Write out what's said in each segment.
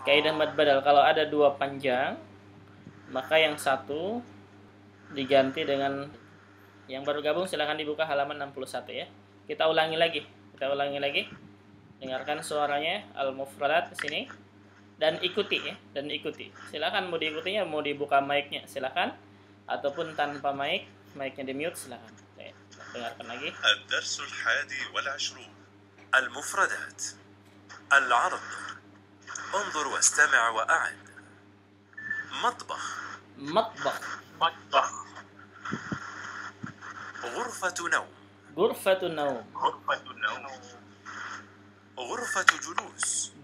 Kaidah mad badal, kalau ada dua panjang, maka yang satu diganti dengan yang baru gabung. Silahkan dibuka halaman 61 ya. Kita ulangi lagi. Dengarkan suaranya al-mufradat di sini dan ikuti ya, Silakan mau diikutinya, mau dibuka mic-nya silakan, ataupun tanpa mic-nya di mute silakan. Dengarkan lagi. الدرس 21 المفردات العرض انظر واستمع وأعد مطبخ غرفة نوم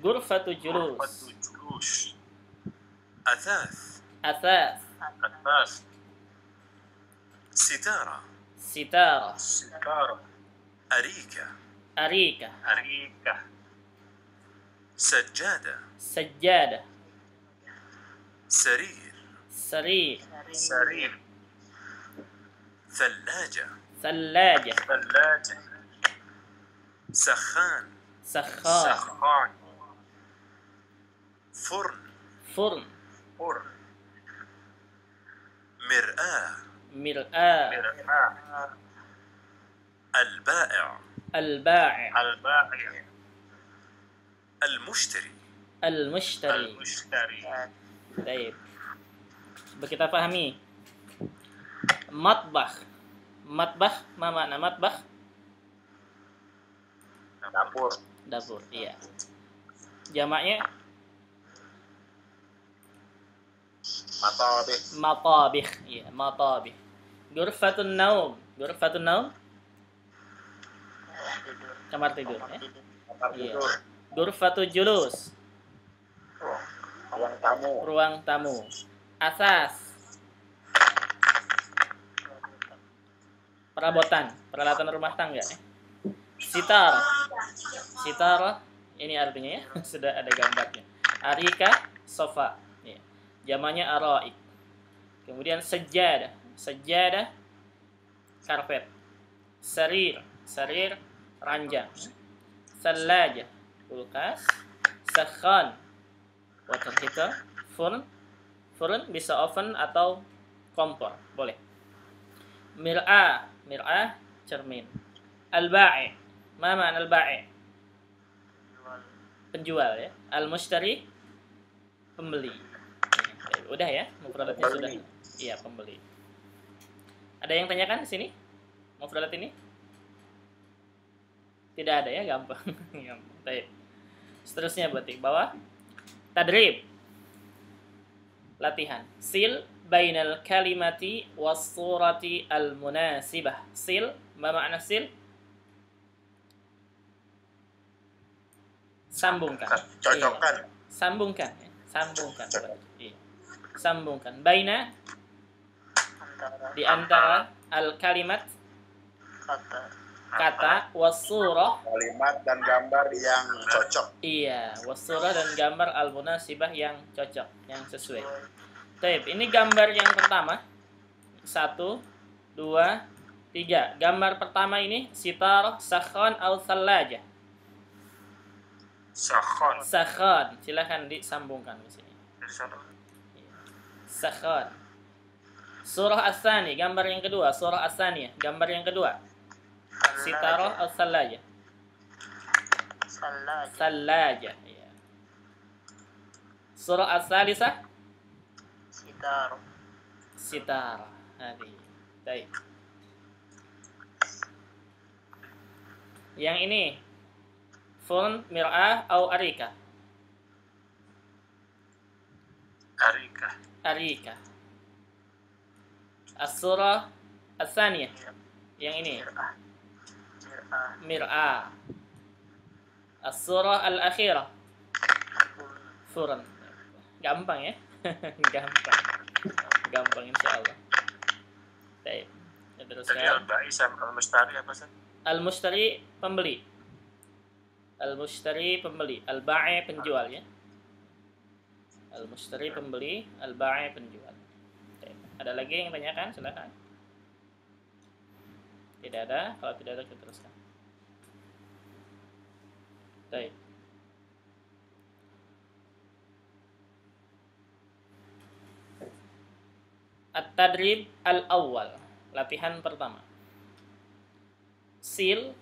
غرفة جلوس أثاث ستارة أريكة سجادة سرير ثلاجة سخان فرن مرآة البائع المشتري. Baik. Kita pahami. Matbakh, ma makna matbakh? Dapur, iya. Jamaknya matabikh, iya, matabikh. Ghurfatun naum, kamar tidur ya. Iya. Ghurfatul julus, ruang tamu. Asas, peralatan rumah tangga ya. Sitar, ini artinya ya, sudah ada gambarnya. Arika, sofa ya. Jamannya araik. Kemudian sejadah, karpet. Sarir, ranjang. Salaja, kulkas. Sakhan, water heater. Furn bisa oven atau kompor, boleh. Mir'ah, cermin. Al-ba'i, ma ma'na al-ba'i? Penjual ya. Al-mushtari, pembeli. Udah ya, mufradatnya sudah. Iya, pembeli. Ada yang tanyakan di sini? Mufradat ini? Tidak ada ya, gampang. Baik. Seterusnya berarti bawah. Tadrib, latihan. Sil bainal kalimati was surati al munasibah. Sil, ma makna sil? Sambungkan. Cocokkan. Iya. Sambungkan. Iya. Sambungkan. Baina, di antara al kalimat, kata, wasurah, kalimat dan gambar yang cocok. Iya, wasurah dan gambar al-munasibah yang cocok, yang sesuai. Baik, ini gambar yang pertama. 1, 2, 3. Gambar pertama ini sitar, sakhan, atau thalaja. Sakhan. Silakan disambungkan di sini. Sakhan. Surah as-sani, gambar yang kedua. Surah as-saniyah, gambar yang kedua. Sitarah atau thalaja? Thalaja. Ya. Surah as-salisah? Sitarah. Hadi. Baik. Yang ini furn, mir'ah, atau arika? Arika. As-surah as-saniyah. Yang ini mir'ah. As-surah al-akhirah furn. Gampang ya. Gampang insyaallah. Baik. Teruskan. Al-ba'i sama al-mushtari apa sih? Al-mushtari pembeli. Al-ba'i penjual ya. Al-mushtari pembeli, al-ba'i penjual. Baik. Ada lagi yang tanyakan? Silakan. Tidak ada. Kalau tidak ada kita teruskan. Baik. At-tadrib al-awwal. Latihan pertama. Sil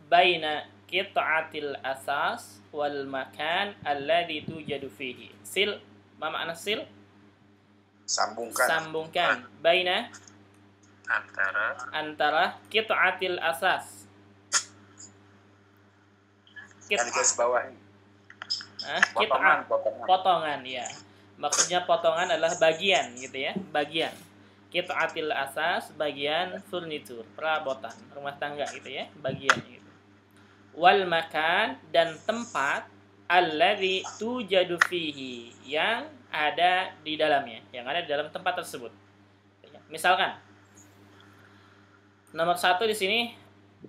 baina qit'atil asas wal makan alladhi tujadu fihi. Sil, ma makna sil? Sambungkan. Sambungkan. Baina antara qit'atil asas. Yang di garis bawah. Potongan, potongan ya. Maksudnya potongan adalah bagian gitu ya, bagian. Qit'atil asas, bagian furnitur, perabotan rumah tangga gitu ya, bagian gitu. Wal makan, dan tempat alladzi tujadu fihi, yang ada di dalamnya, yang ada di dalam tempat tersebut. Misalkan nomor 1 di sini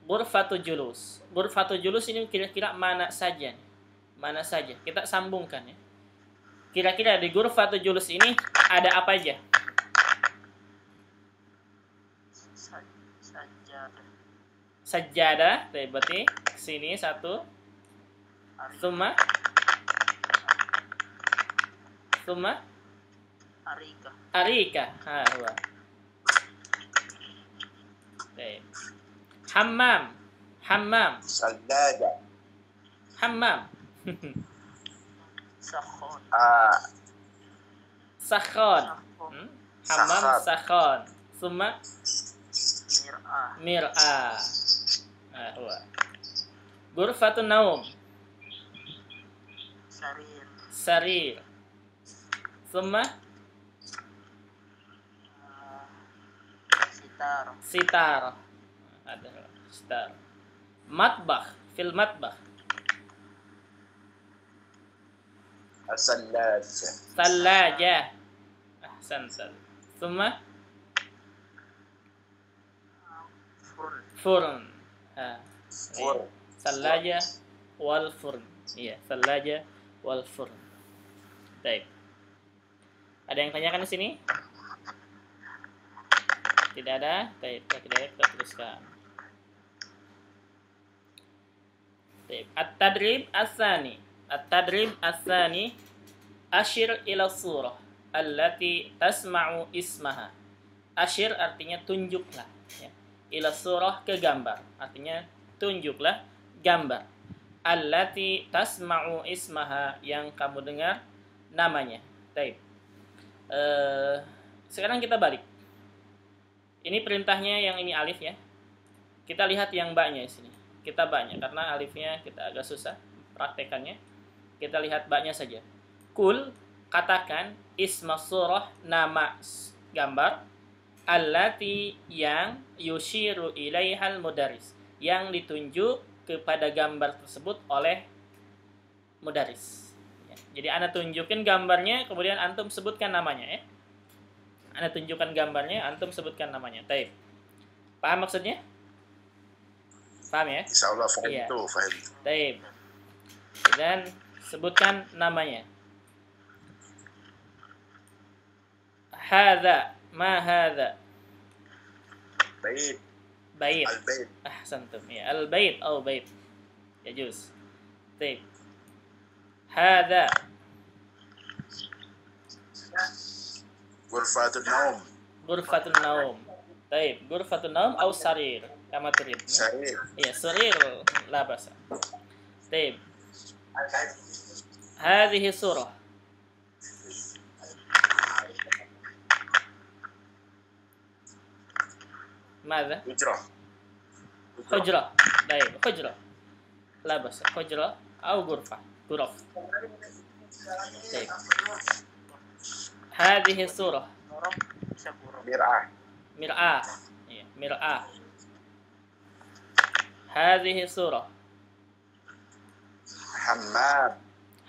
ghurfatul julus. Ghurfatul julus ini kira-kira mana saja? Mana saja? Kita sambungkan ya. Kira-kira di ghurfatul julus ini ada apa aja? Sajadah. Berarti sini 1. Summa arika. Huwa. Hammam. Sallaja. Hammam. Sakhon. Hammam sakhon. Summa mir'ah. Huwa. Ghurfatun naum. Sarir. Summa sitar. Ada sitar. Matbakh, fil matbakh. Sallaja. Ahsanta. Summa furn. Sallaja wal furn. Iya, sallaja wal furn. Baik. Ada yang tanyakan di sini? Tidak ada? Baik, kita teruskan. Baik. At-tadrib as-sani. At-tadrib as-sani asyir ila surah allati tasma'u ismaha. Asyir artinya tunjuklah ya. Ila surah, ke gambar. Artinya tunjuklah gambar. Allati tasma'u ismaha, yang kamu dengar namanya. Baik. Sekarang kita balik. Ini perintahnya yang ini alif ya. Kita lihat yang ba-nya di sini. Kita ba-nya karena alifnya kita agak susah praktekannya. Kita lihat ba-nya saja. Kul, katakan, isma surah, nama gambar, allati, yang yushiru ilaihal mudaris, yang ditunjuk kepada gambar tersebut oleh mudaris. Ya. Jadi Anda tunjukin gambarnya, kemudian antum sebutkan namanya ya. Anda tunjukkan gambarnya, antum sebutkan namanya. Taib. Paham maksudnya? Paham ya? Insyaallah faham Iya. itu, faham. Taib. Dan sebutkan namanya. Hadza, ma hadza? Bait. Bait. Al-bait. Ahsantum. Ya, al-bait atau bait. Yajuz. Taib. Hadza. Ghurfatul naum. Ghurfatun naum. Taib. Ghurfatun naum atau sarir. Kama turid. Sarir. Ya, sarir la basa. Taib. Hadhihi surah. ماذا؟ Hujrah. حجرة. طيب حجرة لا بأس. حجرة أو غرفة. غرف. طيب. هذه الصورة Mir'ah. مرآة. مرآة. هذه الصورة Hammam.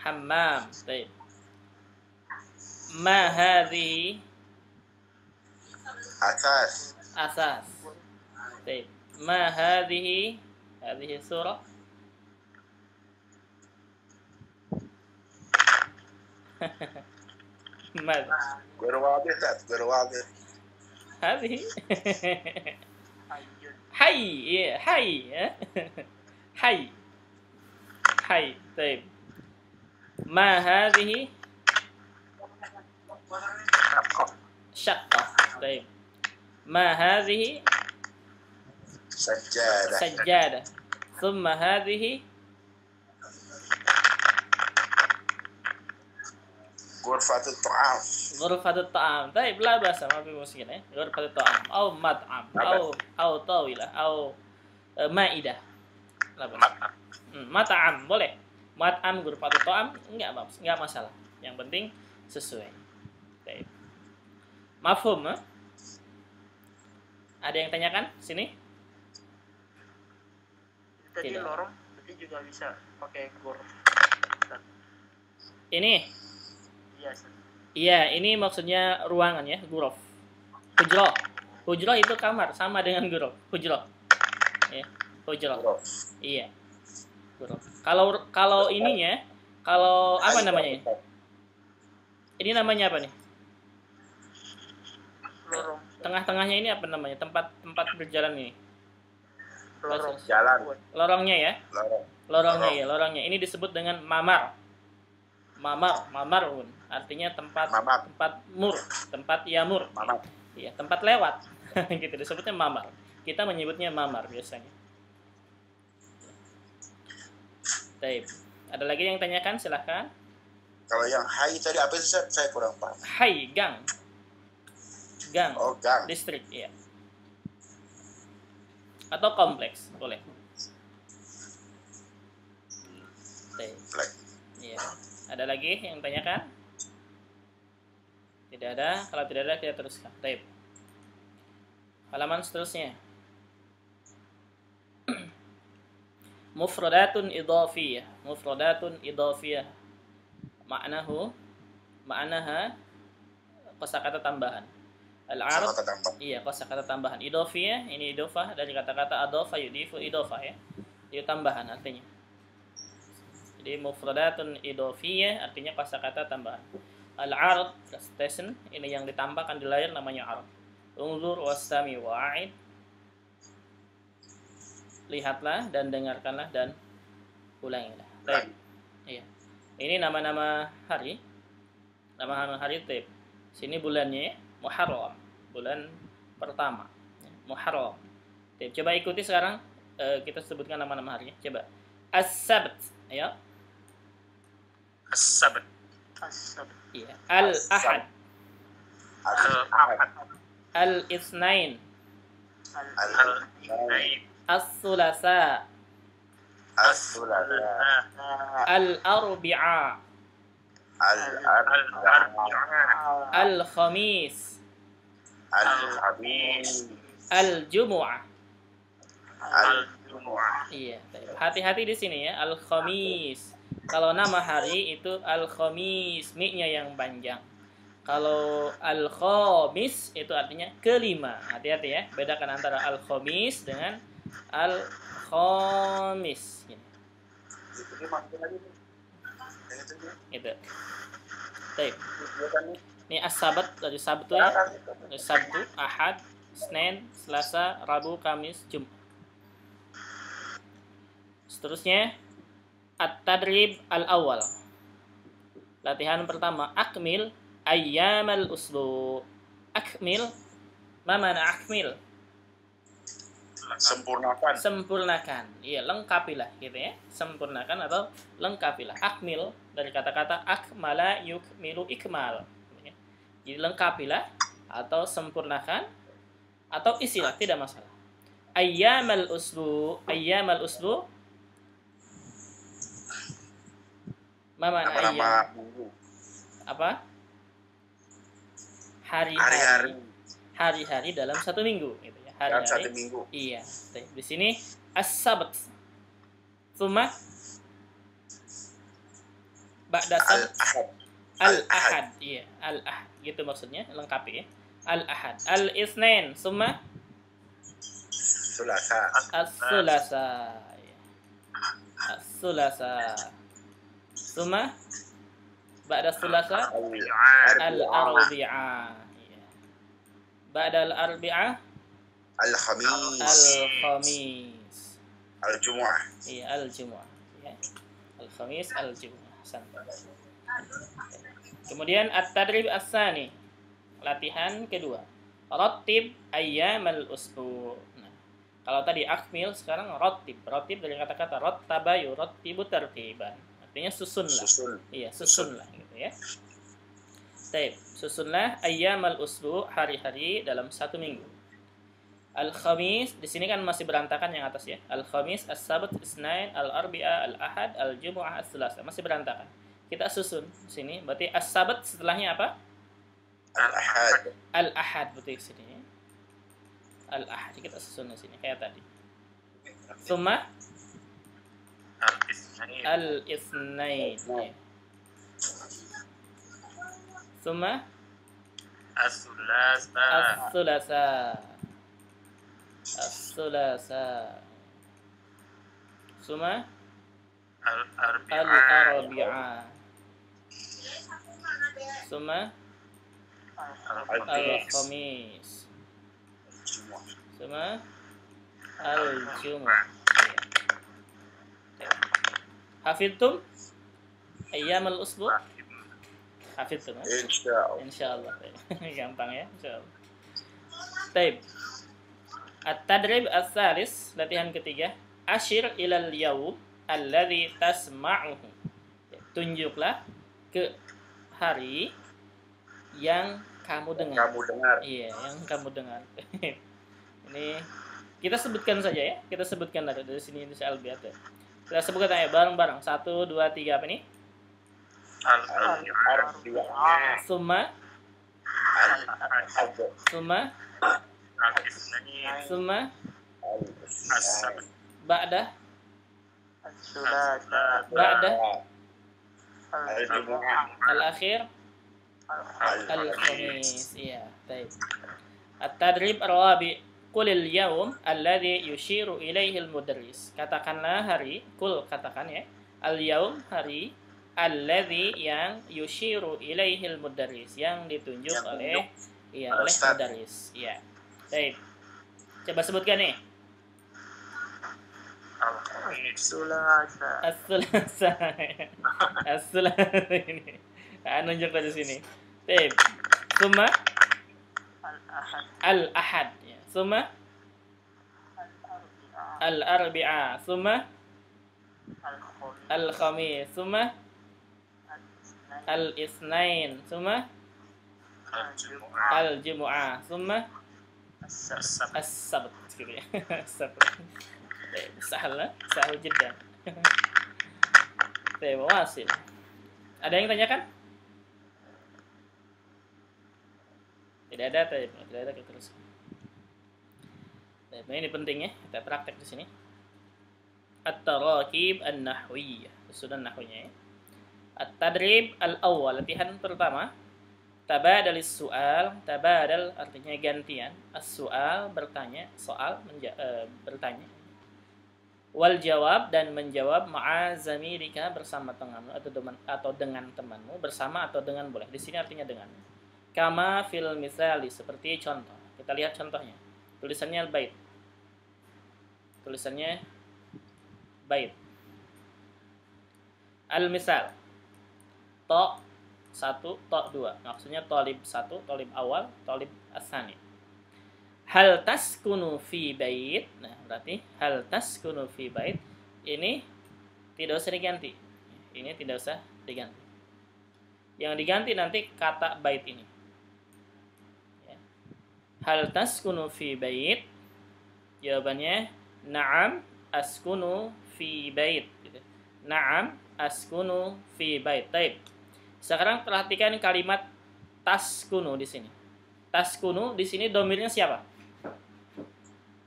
حمام. طيب. ما هذه؟ Athas. أساس. طيب. ما هذه؟ هذه الصورة ماذا؟ غير واضح، لا غير واضح. هذه حي. حي. حي. حي. طيب. ما هذه؟ شقة. Baik. Ma hadhihi سجادة sajjadah. Thumma hadhihi غرفة الطعام ghurfatut ta'am. Baik, la basa, ma fi muskil ya. Ghurfatut ta'am au mat'am au tawilah au maidah. La basa. Mat'am boleh. Mat'am ghurfatut ta'am enggak masalah. Yang penting sesuai. Baik. Mafhum, ha? Ada yang tanyakan sini? Tadi Tidak. lorong berarti juga bisa pakai gur. Ini Iya, Ustaz. iya, ini maksudnya ruangan ya, ghuraf. Hujrah. Hujrah itu kamar, sama dengan ghuraf. Hujrah. Ya, hujrah. غرف. Iya. Ghuraf. Kalau ininya, kalau apa namanya? Ini namanya apa nih? Lorong. Tengah-tengahnya ini apa namanya? Tempat berjalan ini. Lorong. Jalan. Lorongnya ya. Lorong. Lorongnya ya, lorongnya. Ini disebut dengan mamar. Mamarun. Artinya tempat Mamar. tempat yamur. Mamar. Iya, tempat lewat. Gitu disebutnya mamar. Kita menyebutnya mamar biasanya. Baik. Ada lagi yang tanyakan? Silahkan. Kalau yang hai tadi apa sih, Ustaz? Saya kurang paham. Hai, gang. Gang. Oh, gang. Distrik, iya. Atau kompleks, boleh. Baik. Black. Iya. Ada lagi yang tanyakan? Tidak ada. Kalau tidak ada, kita teruskan. Baik. Halaman seterusnya. Mufradatun idhafiyah. Mufradatun idhafiyah. Ma'naha kosakata tambahan. Al-arab. Kata tampak. Iya, kosakata tambahan. Idhafiyah, ini idhofah dari kata-kata adhafa yudifu idhofah ya. Itu tambahan artinya. Jadi mufradatun idhafiyah artinya kosakata tambahan. Al-arab, station, ini yang ditambahkan di layar namanya arab. Unzur wastami wa'id. Lihatlah dan dengarkanlah dan ulangilah. Baik. Iya. Ini nama-nama hari. Nama-nama hari taib. Sini bulannya ya. Muharram, bulan pertama. Muharram. Taib. Coba ikuti sekarang. Kita sebutkan nama-nama harinya. Coba. As-Sabt. Ayo. السبت As-Sabt. Iya. Al-Ahad. الأحد Al-Itsnain. الاثنين As-Sulasa. الثلاثاء Al-Arbi'a. الأربعاء Al-Khamis. الخميس Al-Jumu'ah. الجمعة Iya, baik. Hati-hati di sini ya, al-khamis. Kalau nama hari itu al-khamis, mi-nya yang panjang. Kalau al-khamis itu artinya kelima. Hati-hati ya, bedakan antara al-khamis dengan al-khamis. Gitu. Baik. Ini as-sabat dari Sabtu ya. Dari Sabtu, Ahad, Senin, Selasa, Rabu, Kamis, Jumat. Seterusnya at-tadrib al-awwal. Latihan pertama, akmil ayyamal usbu. Akmil, ma mana akmil? sempurnakan Sempurnakan. Iya, lengkapilah gitu ya. Sempurnakan atau lengkapilah. Akmil dari kata-kata akmala yukmilu ikmal. Jadi lengkapilah atau sempurnakan atau isilah, tidak masalah. Ayyamal usbu, ayyamal usbu. Ma mana ayyam? nama minggu Apa? hari-hari Hari-hari dalam satu minggu gitu ya. dalam satu Hari-hari. minggu Iya. Di sini as-sabt. Tsumma ba'da sabt al-ahad al-ahad. Iya, al-ahad. Gitu maksudnya, lengkapi ya. Al-ahad. Al-itsnain, tsumma sulasa as-sulasa. Iya. As-sulasa. Tsumma ba'da sulasa al-arbi'ah. Iya. Ba'da al-arbi'ah al-khamis al-khamis. al-jumu'ah Iya, al-jumu'ah. Ya. Al-khamis, al-jumu'ah. Santai. Kemudian at-tadrib as-sani. Latihan kedua. Rattib ayyamal usbu. Nah, kalau tadi akmil, sekarang rattib. Rattib dari kata-kata rattaba yurattibu tartiban. Artinya susunlah. Susun. Iya, susunlah gitu ya. Baik, susunlah ayyamal usbu, hari-hari dalam satu minggu. Al-Khamis, di sini kan masih berantakan yang atas ya. Al-Khamis, As-Sabt, Isnain, Al-Arbi'a, Al-Ahad, Al-Jumu'ah, As-Selasa. Masih berantakan. Kita susun sini. Berarti As-Sabt setelahnya apa? Al-Ahad. Al-Ahad, betul sini. Al-Ahad kita susun di sini kayak tadi. Summa Al-Itsnain. Summa As-Sulasa. As-Sulasa. Summa Al-Arbi'a. Summa Al-Khamis. Summa Al-Jumu'ah. Hafidtum ayyamal usbu? Hafidtum ya? Insyaallah. Gampang ya, insyaallah. Baik. At-tadrib as-salis, latihan ketiga. Asyir ilal yaum alladhi tasma'uhu. Tunjuklah ke hari yang kamu dengar. Iya, yang kamu dengar. Ini kita sebutkan saja ya. Kita sebutkan dari sini ini Al-Biat ya. Kita sebutkan aja bareng-bareng. 1 2 3 apa ini? Summa Ba'da Al-akhir Al-Khamis. Iya, baik. At-tadrib ar-rabi, qulil yaum alladhi yushiru ilaihi al-mudarris. Katakanlah hari, kul katakan ya. Al-yaum hari alladhi yang yushiru ilaihi al-mudarris, yang ditunjuk oleh mudarris. Iya. Baik. Coba sebutkan nih. As-Sulasa ini. Nunjuk ke sini. Baik. Summa Al-Ahad. Summa Al-Arbi'a. Summa Al-Khamis. Summa Al-Itsnain. Summa Al-Jumu'ah. Summa As-Sabt. Gitu ya. As-Sabt. Sahal jiddan. Wasil. Ada yang tanyakan? Tidak ada, kita terus. Nah, ini penting ya, kita praktek di sini. At-tarakib an-nahwiyyah, susunan nahwinya ya. At-tadrib al-awwal, latihan pertama. Tabadalis su'al, tabadal artinya gantian. As-su'al bertanya, soal bertanya. Wal jawab dan menjawab ma'a zamilika bersama temanmu atau dengan temanmu, bersama atau dengan boleh. Di sini artinya dengan. Kama fil misali, seperti contoh. Kita lihat contohnya. Tulisannya bait. Tulisannya bait. Al-misal. To 1, to 2. Maksudnya tolib 1, tolib awal, tolib asani. Hal taskunu fi bait. Nah, berarti hal taskunu fi bait ini tidak usah diganti. Ini tidak usah diganti. Yang diganti nanti kata bait ini. Ya. Hal taskunu fi bait. Jawabannya na'am askunu fi bait. Na'am askunu fi bait. Baik. Sekarang perhatikan kalimat taskunu di sini. Taskunu di sini domirnya siapa?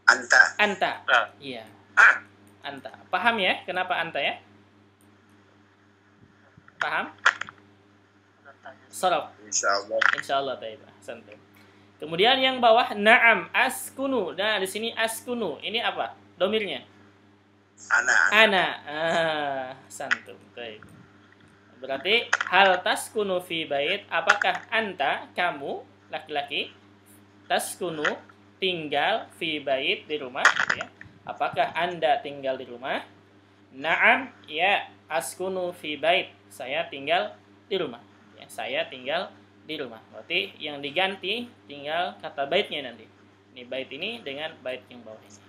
Anta. Iya. Anta. Paham ya? Kenapa anta ya? Paham? Sorok. Insyaallah taib. Santai. Kemudian yang bawah na'am askunu. Nah, di sini askunu. Ini apa? Domirnya? Ana. Santum. Taib. Berarti hal taskunu fi bait, apakah anta, kamu, laki-laki, taskunu, tinggal, fi bait, di rumah, gitu ya. Apakah anda tinggal di rumah? Na'am, ya, askunu fi bait, saya tinggal di rumah. Ya, saya tinggal Di rumah. Berarti yang diganti tinggal kata baitnya nanti. Ini bait ini dengan bait yang bawahnya.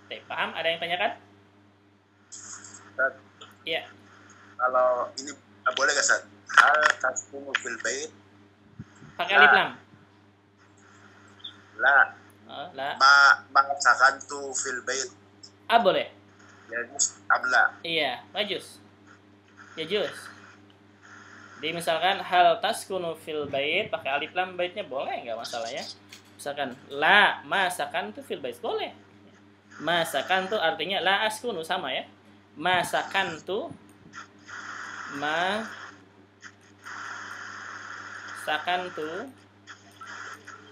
Oke, paham? Ada yang tanyakan? Ustaz, Iya. kalau ini boleh nggak Ustaz? Hal taskunu fil bait Pakai alif lam. la Oh, la. ma sakantu fil bait Boleh. yajuz amla. Iya, majus. Yajuz. Jadi misalkan hal taskunu fil bait pakai alif lam baitnya boleh, nggak masalah ya. Misalkan la masakan tu fil bait boleh. Masakan tu artinya la askunu sama ya. Masakan tu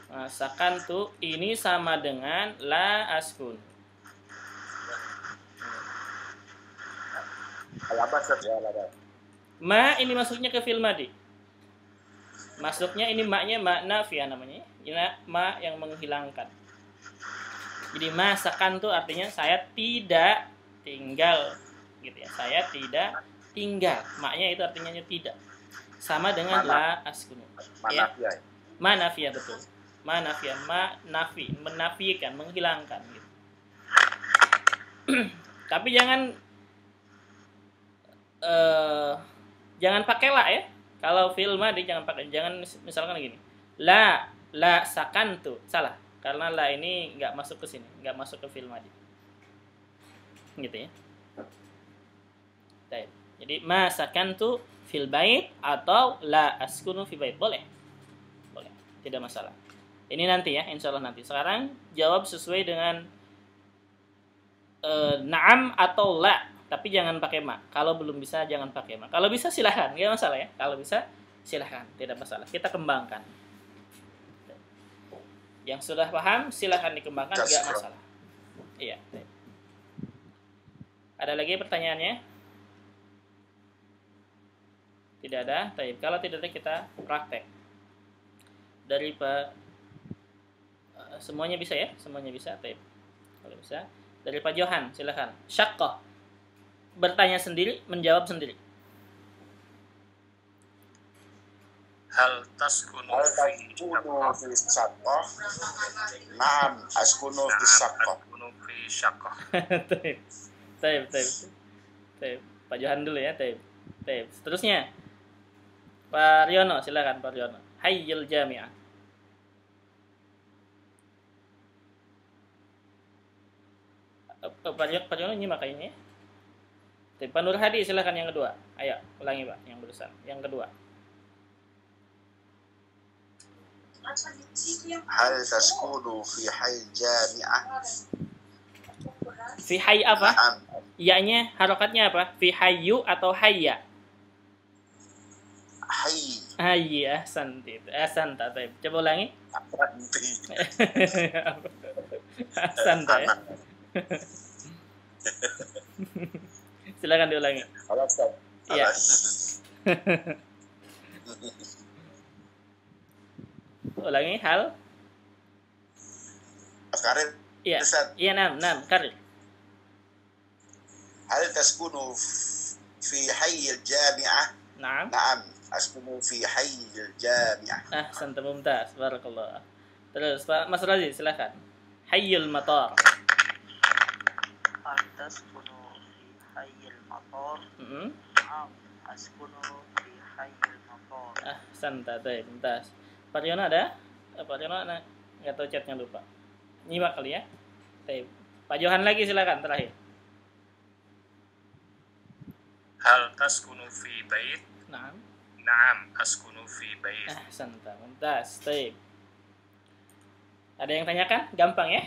masakan tu ini sama dengan la askun. Alamat Ustaz ya, alamat. Ma ini masuknya ke fil madi. Masuknya ini maknya ma nafiyah namanya. Ini ma yang menghilangkan. Jadi masakan tuh artinya saya tidak tinggal gitu ya. Saya tidak tinggal. Maknya itu artinya tidak. Sama dengan la askunu. Ya. Manafiyah. Ma nafiyah betul. Ma nafiyah, ma nafi, menafikan, menghilangkan gitu. Tapi jangan pakai la ya. Kalau fil madi jangan pakai. Jangan misalkan gini. La sakantu. Salah. Karena la ini nggak masuk ke sini, nggak masuk ke fil madi. Gitu ya. Baik. Jadi ma sakantu fil bait atau la askunu fi bait boleh. Boleh. Tidak masalah. Ini nanti ya, insyaallah nanti. Sekarang jawab sesuai dengan na'am atau la. Tapi jangan pakai ma. Kalau belum bisa jangan pakai ma. Kalau bisa silahkan, nggak masalah ya. Kalau bisa silahkan, tidak masalah. Kita kembangkan. Yang sudah paham silahkan dikembangkan, nggak masalah. Iya. Ada lagi pertanyaannya? Tidak ada. Baik. Kalau tidak ada kita praktek. Dari semuanya bisa ya, semuanya bisa. Baik. Kalau bisa. Dari Pak Johan, silahkan. Syaqqah. Bertanya sendiri, menjawab sendiri. Hal taskunu fi syaqqah. Naam, askunu fi syaqqah. Taib. Pak Johan dulu ya, taib. Seterusnya. Pak Riono, silakan Pak Riono. Hayyul jami'ah. Pak Riono nyimak kayaknya ya. Pak Nur Hadi silakan yang kedua. Ayo, ulangi Pak, yang berusan. Yang kedua. Hal taskunu fi hayy jami'ah. Fi hayy apa? Naam. Ya-nya harokatnya apa? Fi hayyu atau hayya? Hayy. Hayya, ahsanta. Taib. Coba ulangi. Ahsanta ya. Silakan diulangi. Alas Ustaz. Iya. Alas. Ulangi hal. Karir. Iya. Ustaz. Iya, nam, karir. Hal taskunu fi hayy jami'ah. Naam. Naam, askunu fi hayy jami'ah. Ahsanta mumtaz. Barakallah. Terus Pak Mas Razi silakan. Hayyul matar. Hal taskunu fi hayyil matar. Naam, askunu fi hayyil matar. Ahsanta, taib, mumtaz. Pak Riono ada? Pak Riono nggak tahu chatnya lupa. Nyimak kali ya. Taib. Pak Johan lagi silakan terakhir. Hal taskunu fi bait. Naam. Naam, askunu fi bait. Ahsanta, mumtaz. Taib. Ada yang tanyakan? Gampang ya?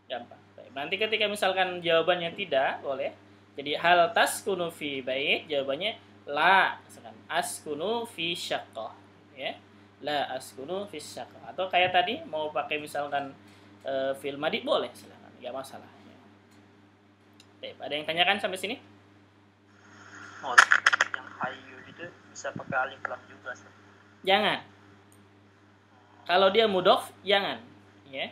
Gampang. Baik. Nanti ketika misalkan jawabannya tidak, boleh. Jadi hal taskunu fi bait, jawabannya la. Misalkan askunu fi syaqqah. Ya. La askunu fi syaqqah. Atau kayak tadi mau pakai misalkan fil madi boleh, silakan. Enggak masalah. Ya. Baik. Ada yang tanyakan sampai sini? Oh, yang hayyu itu bisa pakai alif lam juga. Jangan. Kalau dia mudhof, jangan. Ya.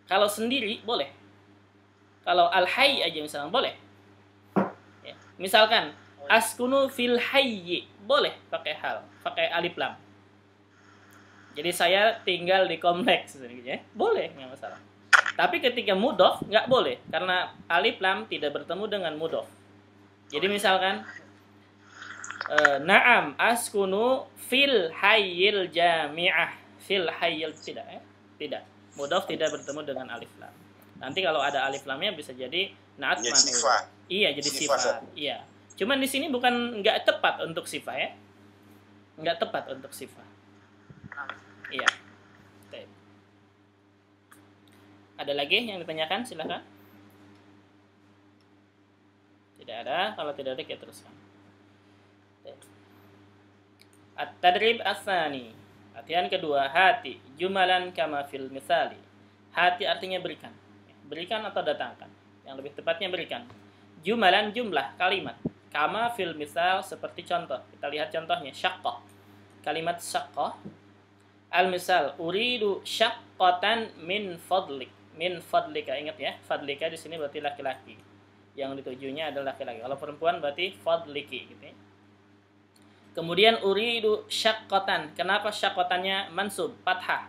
Kalau sendiri boleh. Kalau al-hayy aja misalnya boleh. Ya. Misalkan Askunu fil hayyi. Boleh pakai hal, pakai alif lam. Jadi saya tinggal di kompleks gitu ya. Boleh, nggak masalah. Tapi ketika mudhof nggak boleh karena alif lam tidak bertemu dengan mudhof. Jadi misalkan na'am askunu fil hayyil jami'ah. Fil hayyil tidak ya? Tidak. Mudhof tidak bertemu dengan alif lam. Nanti kalau ada alif lamnya bisa jadi na'at Ya, man'ut. sifat. Iya, jadi Sifat. sifat. Iya. Cuman di sini bukan nggak tepat untuk sifat ya. Nggak tepat untuk sifat. Iya. Baik. Ada lagi yang ditanyakan? Silakan. Tidak ada. Kalau tidak ada kita teruskan. Baik. At-tadrib as-tsani. Latihan kedua, hati jumalan kama fil misali. Hati artinya berikan. Berikan atau datangkan. Yang lebih tepatnya berikan. Jumalan jumlah kalimat. Kama fil misal seperti contoh. Kita lihat contohnya. Syaqqah. Kalimat syaqqah. Al-misal uridu syaqqatan min fadlik. Min fadlika. Ingat ya. Fadlika di sini berarti laki-laki. Yang ditujunya adalah laki-laki. Kalau perempuan berarti fadliki gitu ya. Kemudian uridu syaqqatan. Kenapa syaqqatannya mansub? Fathah.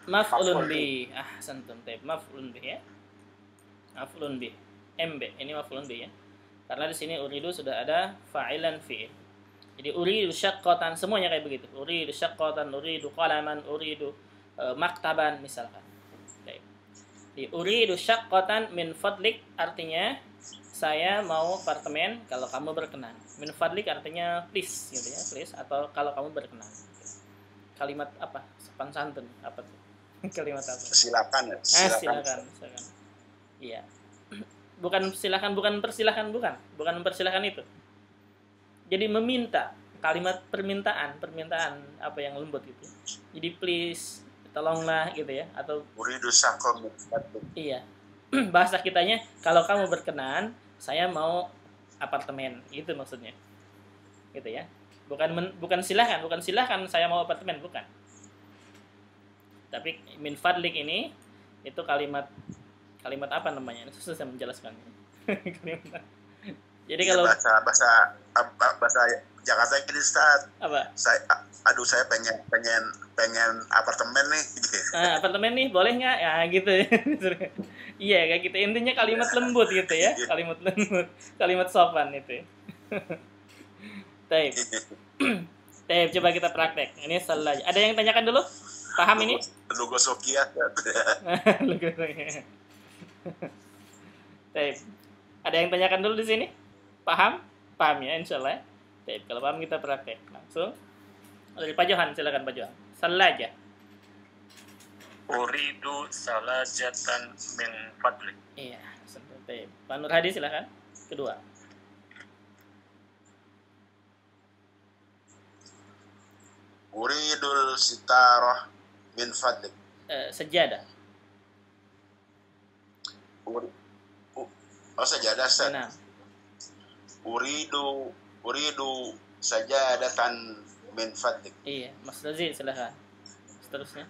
Maf'ulun bi. Santum. Maf'ulun bi ya. Maf'ulun bi. MB. Ini maf'ulun bi ya. Karena di sini uridu sudah ada fa'ilan fi'il. Jadi uridu syaqqatan, semuanya kayak begitu. Uridu syaqqatan, uridu qalaman, uridu maktaban misalkan. Baik. Di uridu syaqqatan min fadlik artinya saya mau apartemen kalau kamu berkenan. Min fadlik artinya please gitu ya, please atau kalau kamu berkenan. Kalimat apa? Sopan santun apa tuh? Kalimat apa? Silakan ya. Silakan. Iya. Bukan silakan, bukan persilakan, bukan mempersilahkan itu. Jadi meminta, kalimat permintaan apa yang lembut gitu. Jadi please, tolonglah gitu ya, atau Uridu syaqqatan min fadlik. iya. Bahasa kitanya kalau kamu berkenan, saya mau apartemen, gitu maksudnya. Gitu ya. Bukan silahkan saya mau apartemen, bukan. Tapi min fadlik ini itu kalimat apa namanya? Susah saya menjelaskannya. Jadi kalau bahasa Jakarta gini, Ustaz. apa? Saya pengen apartemen nih. Nah, apartemen nih boleh nggak? Ya gitu. Iya kayak gitu. Intinya kalimat lembut gitu ya. Kalimat lembut, kalimat sopan itu. Taib. Taib, coba kita praktek. Ini salah. Ada yang tanyakan dulu? Paham ini? Logo Sokia. Taib. Ada yang tanyakan dulu di sini? Paham? Paham ya, insyaallah. Taib. Kalau paham kita praktek langsung. Dari Pak Johan, silakan Pak Johan. Salaja. Uridu salajatan min fadlik. Iya, taib. Pak Nur Hadi silakan. Kedua. Uridul sitarah min fadlik. Sejadah. Sajadah, Ustaz. Nah. Uridu sajadatan min fadlik. Iya, Mas Razi silakan. Seterusnya.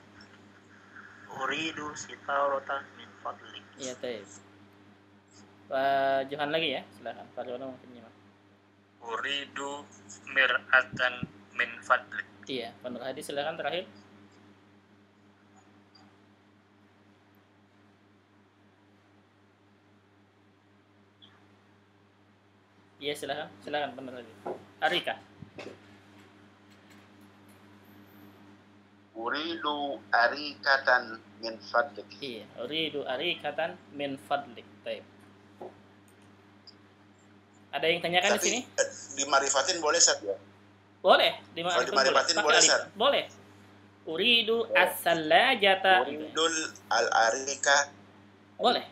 Uridu sitaratan min fadlik. Iya, taib. Pak Johan lagi ya, silakan. Pak Johan mungkin nyimak. Uridu mir'atan min fadlik. Iya, Pak Nur Hadi silakan terakhir. Iya, silakan Pak Nur Hadi. Arika. Uridu arikatan min fadlik. Iya, uridu arikatan min fadlik. Taib. Ada yang tanyakan di sini? Dimarifatin boleh, Ustaz ya? Boleh, Kalau dimarifatin boleh, Ustaz? Boleh. Uridu as-salajata. Uridul al-arika. Boleh.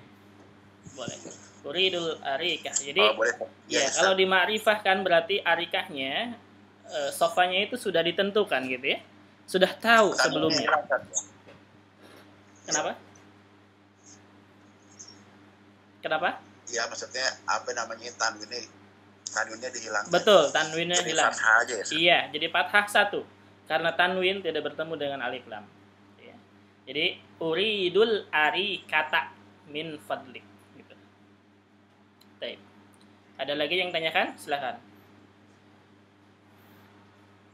Uridul arikah. Jadi boleh. ya, kalau dimakrifahkan berarti arikahnya sofanya itu sudah ditentukan gitu ya. Sudah tahu sebelumnya. Kenapa? Iya, maksudnya apa namanya tanwinnya dihilangkan. Betul, tanwinnya jadi hilang. Fathah aja ya. Iya, jadi fathah satu. Karena tanwin tidak bertemu dengan alif lam. Ya. Jadi uridul arikata min fadlik gitu. Baik. Ada lagi yang tanyakan? Silahkan.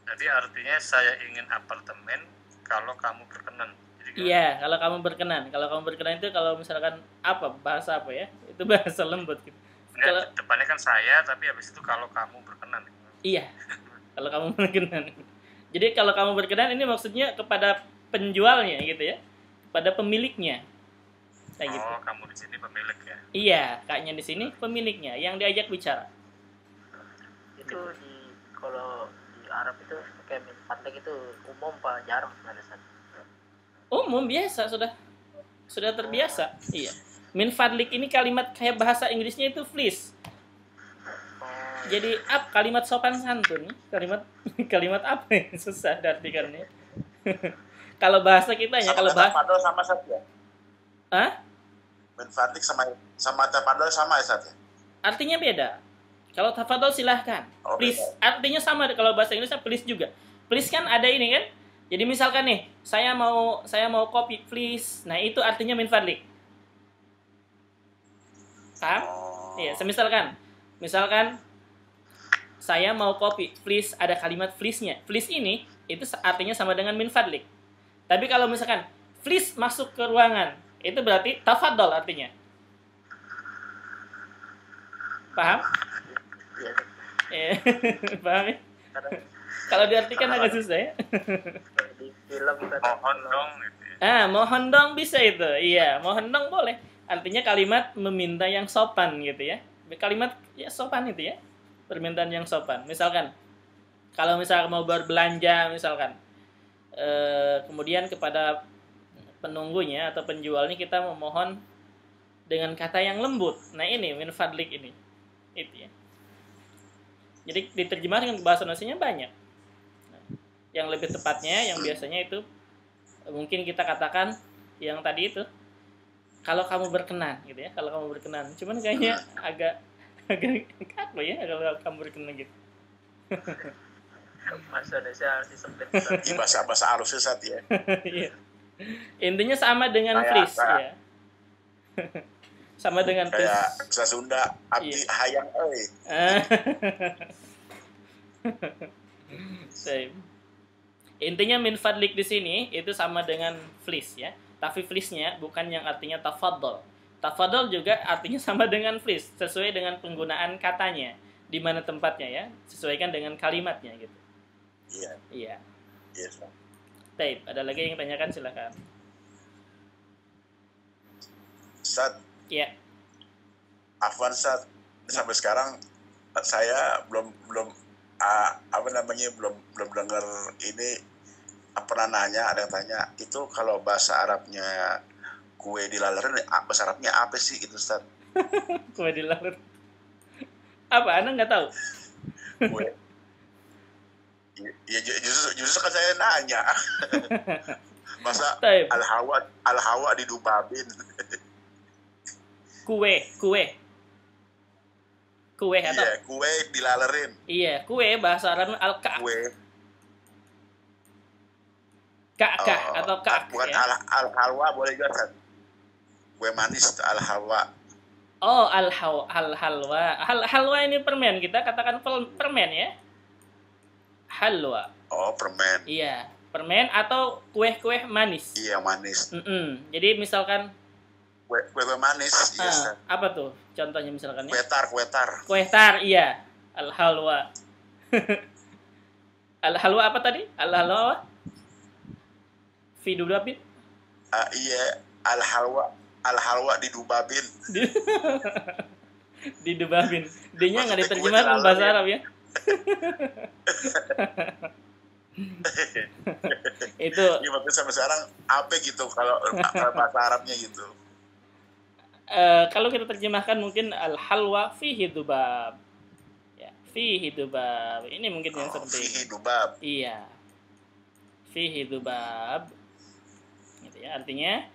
Jadi artinya saya ingin apartemen kalau kamu berkenan. Jadi gimana? Iya, kalau kamu berkenan. Kalau kamu berkenan itu kalau misalkan apa? Bahasa apa ya? Itu bahasa lembut gitu. Enggak, Kalau depannya kan saya, tapi habis itu kalau kamu berkenan. iya, kalau kamu berkenan. Jadi kalau kamu berkenan ini maksudnya kepada penjualnya gitu ya. Kepada pemiliknya. Kayak gitu. Oh, kamu di sini pemilik ya. Iya, kayaknya di sini pemiliknya yang diajak bicara. Itu kalau di Arab itu kayak min fadlik itu umum pak, jarang sebenarnya Ustaz. Umum biasa sudah terbiasa. Iya. Min fadlik ini kalimat kayak bahasa Inggrisnya itu please. Jadi kalimat sopan santun, kalimat apa yang susah diartikannya. Kalau bahasa kita ya, kalau bahasa tafadhol sama Sat ya. Hah? Min fadlik sama tafadhol sama ya Sat ya. Artinya beda. Kalau tafadhol silahkan. Oh, Please. beda. Artinya sama kalau bahasa Inggrisnya please juga. Please kan ada ini kan. Jadi misalkan nih, saya mau kopi please. Nah, itu artinya min fadlik. Paham? Iya, misalkan saya mau kopi, please, ada kalimat please-nya. Please ini itu artinya sama dengan min fadlik. Tapi kalau misalkan please masuk ke ruangan, itu berarti tafadhol artinya. Paham? Iya. Eh, paham ya? Kadang Kalau diartikan agak susah ya. kayak di film kan. Mohon dong gitu ya. Mohon dong bisa itu. Iya, mohon dong boleh. Artinya kalimat meminta yang sopan gitu ya. Kalimat ya sopan itu ya. Permintaan yang sopan. Misalkan kalau misalkan mau berbelanja misalkan kemudian kepada penunggunya atau penjualnya kita memohon dengan kata yang lembut. Nah, ini min fadlik ini. Itu ya. Jadi diterjemahkan ke bahasa Indonesianya banyak. Nah, yang lebih tepatnya yang biasanya itu mungkin kita katakan yang tadi itu kalau kamu berkenan gitu ya, kalau kamu berkenan. Cuman kayaknya agak kaku ya kalau kamu berkenan gitu. Bahasa Indonesia harus disempit. Di bahasa harusnya Sat ya. Iya. Intinya sama dengan please ya. Sama dengan please. Kayak bahasa Sunda abdi Iya. hayang euy. Same. Intinya min fadlik di sini itu sama dengan flis ya. Tapi flisnya bukan yang artinya tafadhol. Tafadhol juga artinya sama dengan flis, sesuai dengan penggunaan katanya, di mana tempatnya ya, sesuaikan dengan kalimatnya gitu. Iya. Iya. Iya. Sat. Baik, ada lagi yang tanyakan silakan. Sat, Iya. Afwan Sat, sampai sekarang saya belum belum dengar ini pernah nanya, ada yang tanya itu kalau bahasa Arabnya kue dilalerin bahasa Arabnya apa sih itu Ustaz? Kue dilaler. Apa? Anda nggak tahu? Kue. Ya justru kan saya nanya. Masa Taib. al-hawa didubabin. Kue atau? Iya, kue dilalerin. Iya, kue bahasa Arabnya al-ka'. Kue. Ka'kah atau ka'k Bukan ya. al-halwa boleh juga Ustaz. Kue manis al-halwa. Oh, al-halwa. Halwa ini permen. Kita katakan permen ya. Halwa. Oh, permen. Iya, permen atau kue-kue manis. Iya, manis. Jadi misalkan Kue manis. Iya, Ustaz. apa tuh contohnya misalkan ya? Kue tar. Kue tar, iya. Al-halwa. Al-halwa apa tadi? Al-halwa? Fidulabin? Iya, al-halwa didubabin. Didubabin. D-nya nggak Maksudnya diterjemahkan kue bahasa dilalur, Arab ya? Itu Iya, makanya sampai sekarang apa gitu kalau bahasa Arabnya gitu. kalau kita terjemahkan mungkin al-halwa fihi dubab. Ya, fihi dubab. Ini mungkin yang seperti Fihi ini. dubab. Iya. Fihi dubab. Gitu ya. Artinya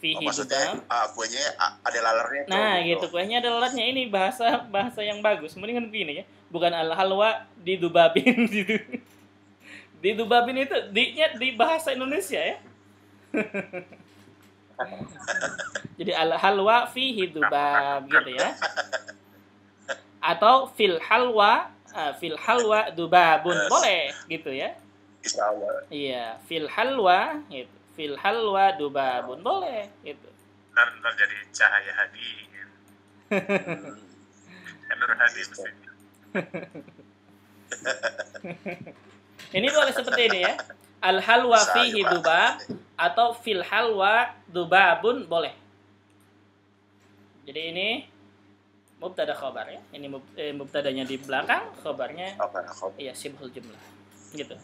fihi Maksudnya dubab. kuenya ada lalernya tuh. Nah, gitu. Kuenya ada lalatnya. Ini bahasa yang bagus. Mendingan begini ya. Bukan al-halwa didubabin gitu. Didubabin itu di-nya di bahasa Indonesia ya. Jadi al-halwa fihi dubab gitu ya. Atau fil halwa dubabun, boleh gitu ya. Insya Allah. Iya, fil halwa gitu. Fil halwa dubabun, boleh gitu. Ntar jadi Cahaya Hadi. Nur Hadi mesti. Ini boleh seperti ini ya. Al halwa Bisa, fihi Pak. dubab atau fil halwa dubabun, boleh. Jadi ini mubtada khabar ya. Ini mubtadanya di belakang, khabarnya iya sibhul jumlah. Gitu.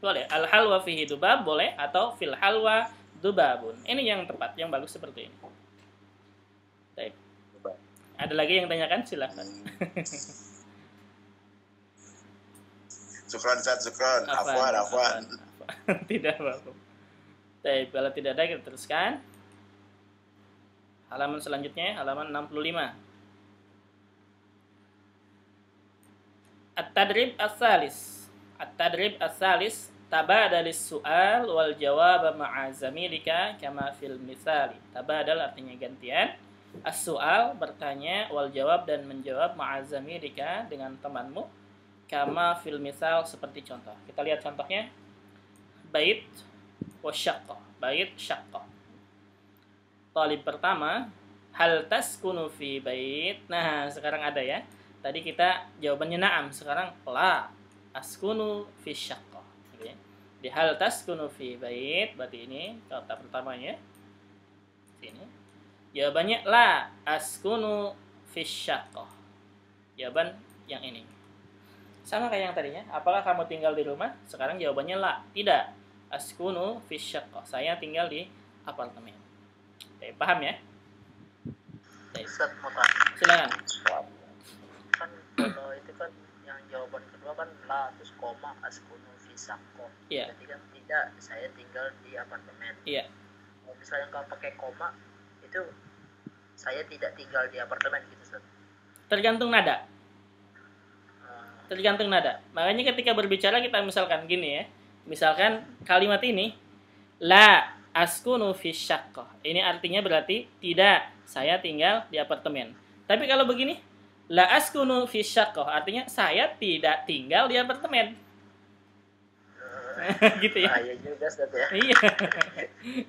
Boleh. Al halwa fihi dubab boleh atau fil halwa dubabun. Ini yang tepat, yang bagus seperti ini. Baik. Ada lagi yang tanyakan? Silakan. Syukran, Ustaz, syukran. Afwan. Tidak apa-apa. Baik, kalau tidak ada kita teruskan. Halaman selanjutnya, halaman 65. At-tadrib as-salis tabadalis su'al wal jawab ma'a zamilika kama fil misali. Tabadal artinya gantian. As-su'al bertanya, wal jawab dan menjawab ma'a zamilika dengan temanmu. Kama fil misal seperti contoh. Kita lihat contohnya. Bait wa syaqqa. Bait syaqqa. Talib pertama, hal taskunu fi bait. Nah, sekarang ada ya. Tadi kita jawabannya na'am, sekarang la askunu fi syaqqa. Gitu ya. Di hal taskunu fi bait, berarti ini kata pertamanya. Sini. Jawabannya la askunu fi syaqqa. Jawaban yang ini. Sama kayak yang tadinya. Apakah kamu tinggal di rumah? Sekarang jawabannya la. Tidak. Askunu fi syaqqa. Saya tinggal di apartemen. Oke, paham ya? Ustaz mau tanya. Silakan. Kan kalau itu kan yang jawaban kedua kan la terus koma askunu fi syaqqa. Iya. Jadi kan tidak, saya tinggal di apartemen. Iya. Kalau misalnya nggak pakai koma, itu saya tidak tinggal di apartemen gitu, Ustaz. Tergantung nada. Tergantung nada. Makanya ketika berbicara kita misalkan gini ya. Misalkan kalimat ini la askunu fi syaqqa. Ini artinya berarti tidak, saya tinggal di apartemen. Tapi kalau begini, la askunu fi syaqqa artinya saya tidak tinggal di apartemen. Gitu ya. Iya juga, Ustaz ya. Iya.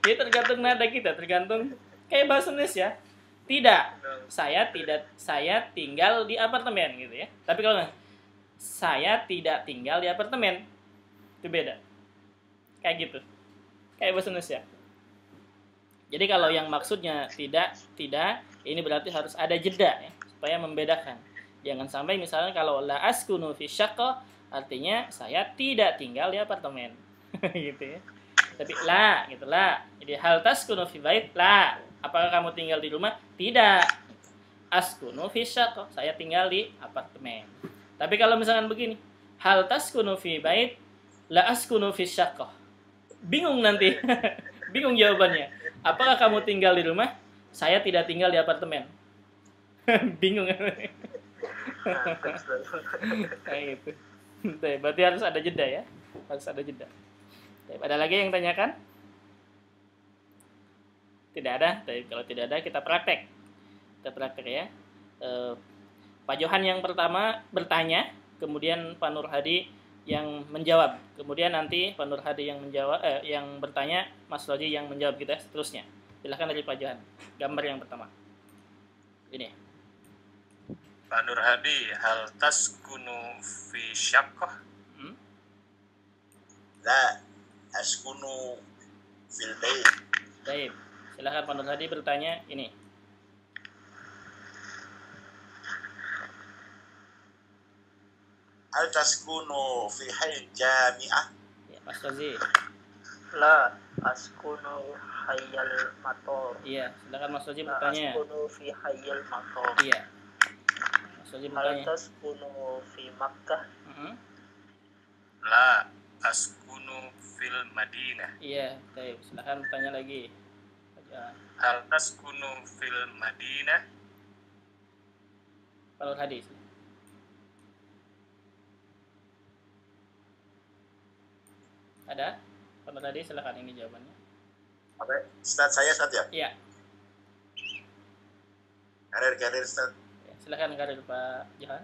Jadi tergantung nada kita, tergantung kayak bahasa Indonesia. Tidak, saya tinggal di apartemen gitu ya. Tapi kalau saya tidak tinggal di apartemen, itu beda. Kayak gitu. Kayak bahasa Indonesia. Jadi kalau yang maksudnya tidak, ini berarti harus ada jeda ya, supaya membedakan. Jangan sampai misalnya kalau la askunu fi syaqqa artinya saya tidak tinggal di apartemen. Gitu ya. Tapi la gitu la. Jadi hal taskunu fi bait la. Apakah kamu tinggal di rumah? Tidak. Askunu fi syaqqa, saya tinggal di apartemen. Tapi kalau misalkan begini, hal taskunu fi bait la askunu fi syaqqa. Bingung nanti. Bingung jawabannya. Apakah kamu tinggal di rumah? Saya tidak tinggal di apartemen. Bingung. Kayak gitu. Berarti harus ada jeda ya. Harus ada jeda. Ada lagi yang tanyakan? Tidak ada. Tapi kalau tidak ada kita praktek. Kita praktek ya. Pak Johan yang pertama bertanya, kemudian Pak Nur Hadi yang menjawab, kemudian nanti Pak Nur Hadi yang menjawab, yang bertanya, Mas Roji yang menjawab, gitu ya, seterusnya. Silahkan dari Pak Johan. Gambar yang pertama. Ini. Pak Nur Hadi, hal taskunu fi syaqqah? La askunu fil bait. Baik. Silahkan Pak Nur Hadi bertanya ini. Hal taskunu fi hayy jami'ah? Ya, Mas Rozi. La askunu hayyal mator. Iya, silakan Mas Rozi bertanya. Askunu fi hayyal mator. Iya. Mas Rozi Hal bertanya. taskunu fi Makkah. La askunu fil Madinah. Iya, baik. Silakan bertanya lagi. Hal taskunu fil Madinah? Pak Nur Hadi. Ada? Pak Nur Hadi, silakan ini jawabannya. Oke, Ustaz saya Ustaz ya? Iya. Karir Ustaz. Ya, Silakan karir Pak Johan.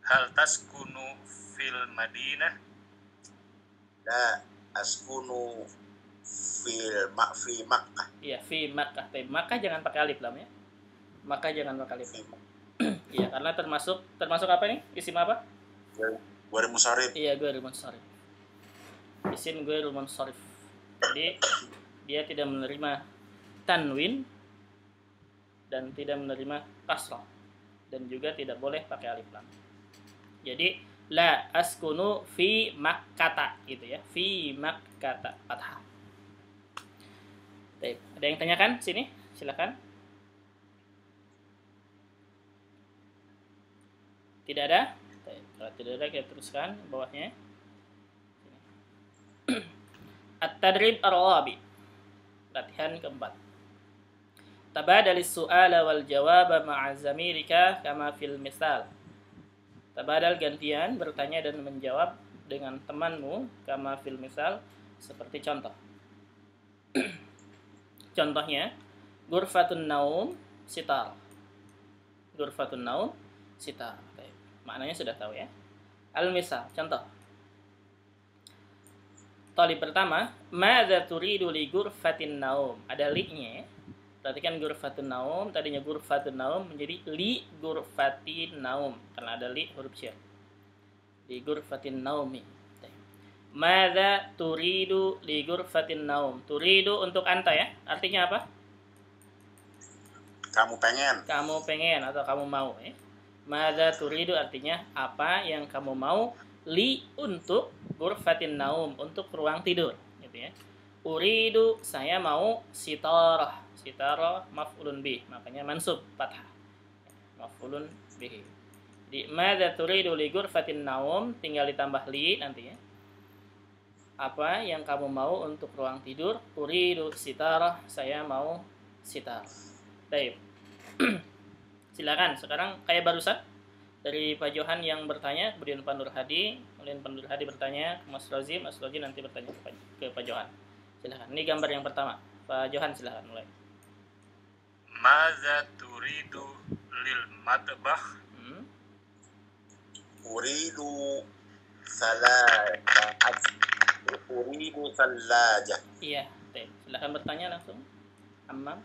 Hal taskunu fil Madinah? La askunu fi Makkah. Iya, fi Makkah. Tapi Makkah jangan pakai alif lam ya. Makkah jangan pakai alif lam. Iya, karena termasuk apa nih? Isim apa? Ghairul munsharif. Iya, ghairul munsharif. Isim ghairul munsharif. Jadi dia tidak menerima tanwin dan tidak menerima kasrah dan juga tidak boleh pakai alif lam. Jadi la askunu fi Makkata gitu ya. Fi Makkata fathah. Baik, ada yang tanyakan sini? Silakan. Tidak ada? Baik, kalau tidak ada kita teruskan bawahnya. At-tadrib ar-rabi. Latihan keempat. Tabadalis su'ala wal jawaba ma'a zamirika kama fil misal. Tabadal gantian bertanya dan menjawab dengan temanmu kama fil misal seperti contoh. Contohnya ghurfatun naum sitar. Ghurfatun naum sitar. Maknanya sudah tahu ya. Al-misal, contoh. Talib pertama, madza turidu li ghurfatin naum? Ada li-nya ya. Perhatikan ghurfatun naum, tadinya ghurfatun naum menjadi li ghurfatin naum karena ada li huruf syir. Li ghurfatin naumi. Madza turidu li ghurfatin naum? Turidu untuk anta ya. Artinya apa? Kamu pengen. Kamu pengen atau kamu mau ya. Madza turidu artinya apa yang kamu mau, li untuk ghurfatin naum, untuk ruang tidur gitu ya. Uridu saya mau sitarah. Sitarah maf'ulun bih, makanya mansub fathah. Maf'ulun bih. Jadi madza turidu li ghurfatin naum tinggal ditambah li nanti ya. Apa yang kamu mau untuk ruang tidur? Uridu sitarah, saya mau sitar. Baik. Silakan sekarang kayak barusan dari Pak Johan yang bertanya, kemudian Pak Nur Hadi, kemudian Pak Nur Hadi bertanya ke Mas Rozi nanti bertanya ke Pak Johan. Silakan. Ini gambar yang pertama. Pak Johan silakan mulai. Maza turidu lil matbah? Uridu salajah. Uridu salajah. Iya, silakan bertanya langsung. Hammam.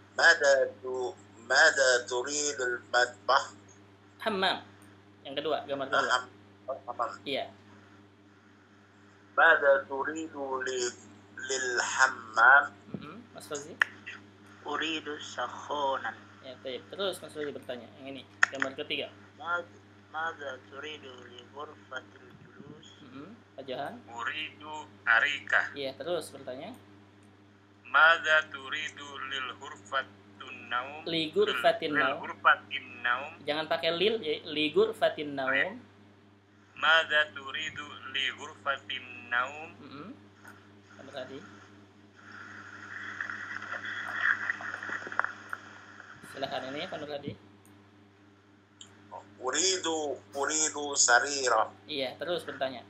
Mada turidul matbah? Hammam. Yang kedua, gambar kedua. Hammam. Iya. Mada turidu lil hammam? Mas Rozi. Uridu sakhonan. Ya, terus Mas Rozi bertanya. Yang ini, gambar ketiga. Madza turidu li ghurfatil julus? Pak Johan. Uridu arika. Iya, terus bertanya. Madza turidu lil ghurfatun naum? Li ghurfatin naum. Ghurfatin naum. Jangan pakai lil, ya. Li ghurfatin naum. Madza turidu li ghurfatin naum? Gambar tadi. Silakan ini Pak Nur Hadi. Uridu sarira. Iya, terus bertanya.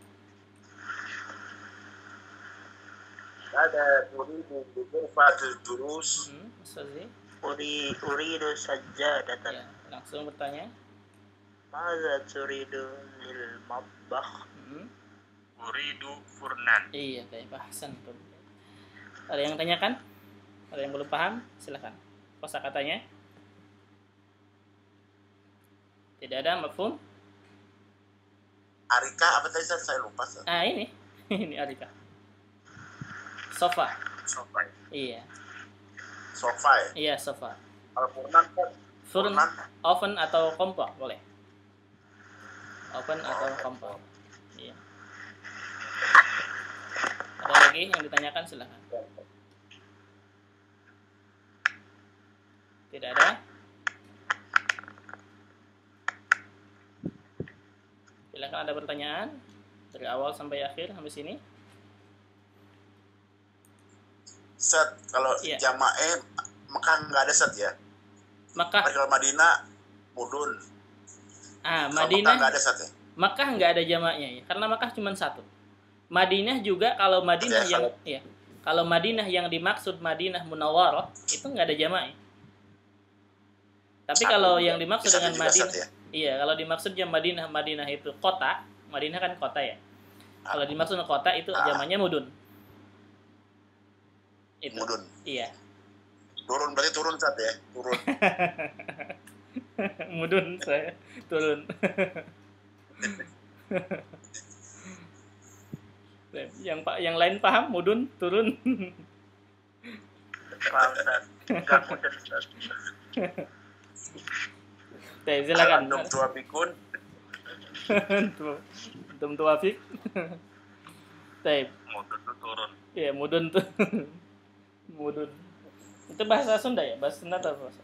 Ada turidu ghurfatil julus? Mas Rozi. Uridu sajjadatan. Ya, langsung bertanya. Madza turidu lil matbah? Uridu furnan. Iya, baik, bahasan. Ada yang tanyakan? Ada yang belum paham? Silakan. Kosakatanya. Tidak ada mafhum? Arika apa tadi saya lupa. Ini. Ini Arika. Sofa. Sofa. Iya. Sofa ya? Iya, sofa. Kalau furnan kan? Furn, oven atau kompor boleh. Oven atau kompor. Iya. Ada lagi yang ditanyakan silakan. Tidak ada? Silakan, ada pertanyaan dari awal sampai akhir sampai sini. Set kalau jamaah Mekah nggak ada set ya? Mekah. Kalau Madinah mudun. Madinah nggak ada set ya? Mekah nggak ada jamaknya ya, karena Mekah cuma satu. Madinah juga kalau Madinah kalau Madinah yang dimaksud Madinah Munawwarah itu nggak ada jamaknya. Tapi Satu kalau juga. yang dimaksud Satu dengan juga Madinah, satu ya? iya, kalau dimaksudnya Madinah itu kota, Madinah kan kota ya. Kalau dimaksud kota itu zamannya mudun. Itu. Mudun. Iya. Turun berarti turun Sat ya? Turun. Mudun saya turun. yang lain paham mudun turun. Paham Ustaz. Enggak mudah Ustaz. Teh silakan. Antum tua pikun. Antum tua fik. Teh. Mudun tuh turun. Iya, mudun tuh. Mudun. Itu bahasa Sunda ya? Bahasa Sunda atau bahasa?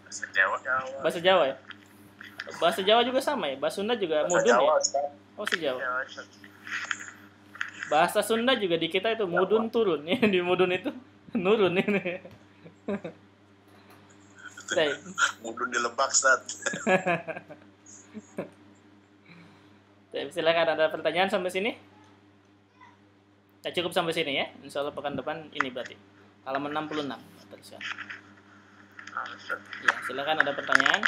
Bahasa Jawa. Bahasa Jawa ya? Bahasa Jawa juga sama ya? Bahasa Sunda juga mudun Jawa, ya? Ustaz. Oh, sejawa. Ya, Ustaz. Bahasa Sunda juga di kita itu mudun turun ya, di mudun itu nurun ini. Baik. Mudun di Lebak Ustaz. Baik, silakan ada pertanyaan sampai sini. Kita cukup sampai sini ya. Insya Allah pekan depan ini berarti halaman 66. Teruskan. Ustaz. Ya, silakan ada pertanyaan.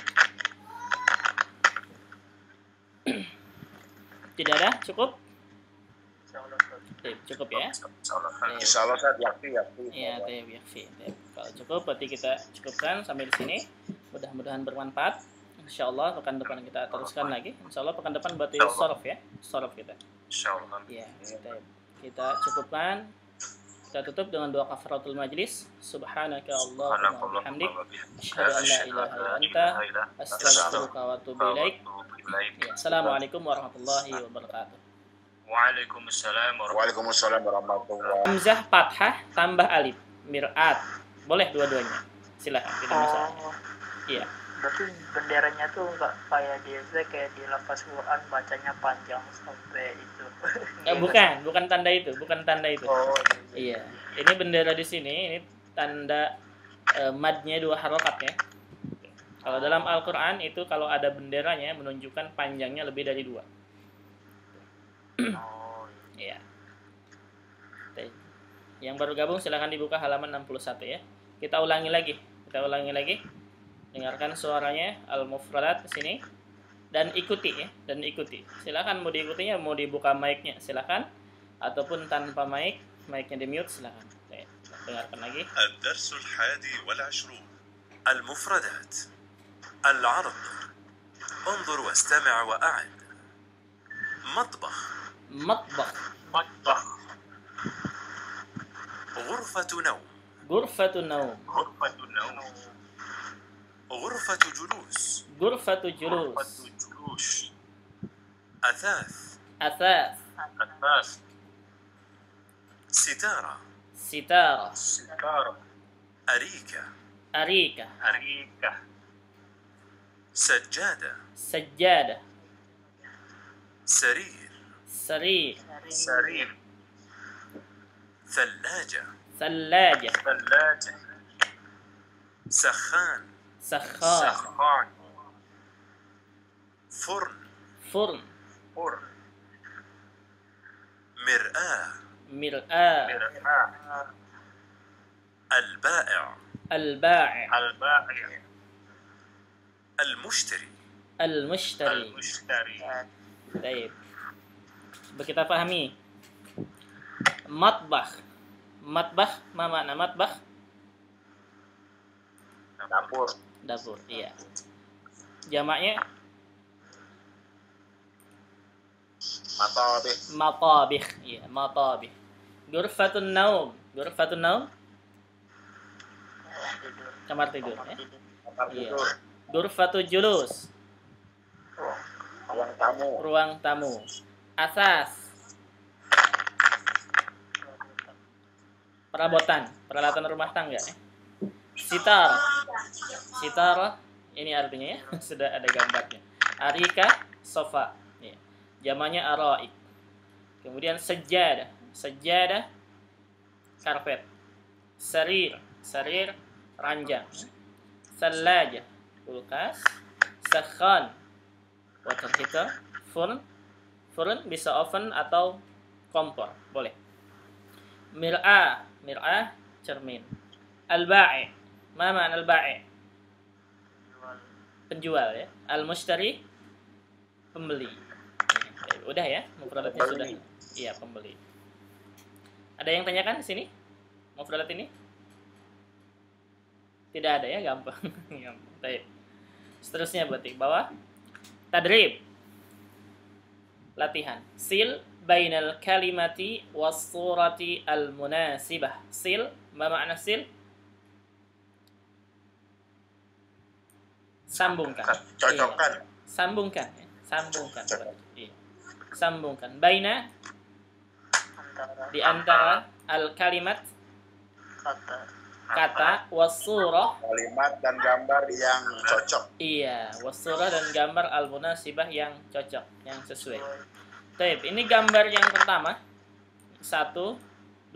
Tidak ada? Cukup? Insyaallah Ustaz. Cukup ya. Insya Allah Ustaz, yakti. Iya, yakfi. Kalau cukup berarti kita cukupkan sampai di sini. Mudah-mudahan bermanfaat. Insya Allah pekan depan kita teruskan lagi. Insya Allah pekan depan berarti sorof ya. Sorof kita. Insyaallah. Iya, kita cukupkan. Kita tutup dengan doa kafaratul majlis. Subhanaka Allahumma wa bihamdik, asyhadu an la ilaha illa anta, astaghfiruka wa atubu ilaik. Ya, assalamualaikum warahmatullahi wabarakatuh. Waalaikumsalam Waalaikumsalam warahmatullahi. Hamzah fathah tambah alif, mir'at. Boleh dua-duanya. Silakan kita masalah. Oh, Iya. berarti benderanya tuh enggak kayak di SD, kayak di lafaz Quran bacanya panjang sampai itu. Bukan tanda itu. Oh, Iya. Ini bendera di sini, ini tanda madnya 2 harokat ya. Kalau dalam Al-Quran itu kalau ada benderanya menunjukkan panjangnya lebih dari 2. Oh, Iya. Yang baru gabung silahkan dibuka halaman 61 ya. Kita ulangi lagi. Dengarkan suaranya al-mufradat di sini dan ikuti ya, Silakan mau diikutinya, mau dibuka mic-nya silakan ataupun tanpa mic-nya di-mute silakan. Dengarkan lagi. الدرس 21 المفردات العرض انظر واستمع وأعد مطبخ Matbakh, غرفة نوم ghurfatun naum, غرفة جلوس ghurfatu julus, أثاث athas, ستارة sitara, أريكة arika, سجادة sajjadah, سرير sarir, ثلاجة thallaja, سخان sakhar, فرن furn, مرآة mir'ah, البائع al-ba'i', المشتري al-mushtari. Baik. Coba kita pahami. Matbakh, ma makna matbakh? Dapur, iya. Jamaknya matabikh, iya, matabikh. Ghurfatun naum, kamar tidur ya. Iya. Ghurfatul julus, ruang tamu. Asas, peralatan rumah tangga ya. Sitar ini artinya ya, sudah ada gambarnya. Arika, sofa ya. Jamannya araik. Kemudian sejadah, karpet. Sarir, ranjang. Sallaja, kulkas. Sakhan, water heater. Furun bisa oven atau kompor, boleh. Mir'ah, cermin. Al-ba'i, ma ma'na al-ba'i? penjual ya. Al-mushtari pembeli. Udah ya, mufradatnya sudah. Iya, pembeli. Ada yang tanyakan di sini? Mufradat ini? Tidak ada ya, gampang. Gampang. Baik. Seterusnya berarti bawah. Tadrib. Latihan. Sil bainal kalimati was surati al munasibah. Sil, apa makna sil? Sambungkan. Cocokkan. Iya. Sambungkan. Sambungkan. Iya. Sambungkan. Baina di antara al kalimat kata wasurah Kalimat dan gambar yang cocok. iya wasurah dan gambar al munasibah yang cocok, yang sesuai. Baik, ini gambar yang pertama. 1, 2,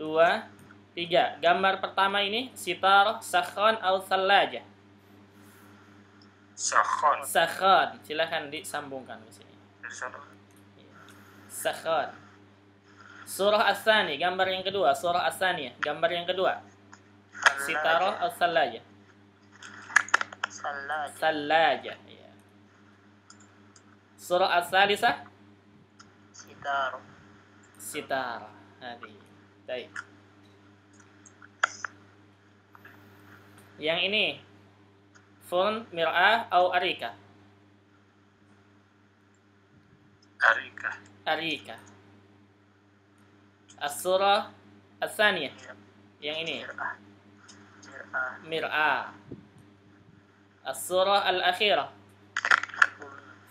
3. Gambar pertama ini sitar sakhon al thallajah. Sakhon. Sakhon, silakan disambungkan di sini. Sakhon. Surah As-Sani, gambar yang kedua. Surah As-Saniyah, gambar yang kedua. Sitarah al-Thallajah. Thallajah. Ya. Surah As-Salisah. Sitarah. Hadi. Baik. Yang ini fun mir'ah atau arika? Arika. As-surah As-Saniyah. Yang ini mir'ah. As-surah Al-Akhirah.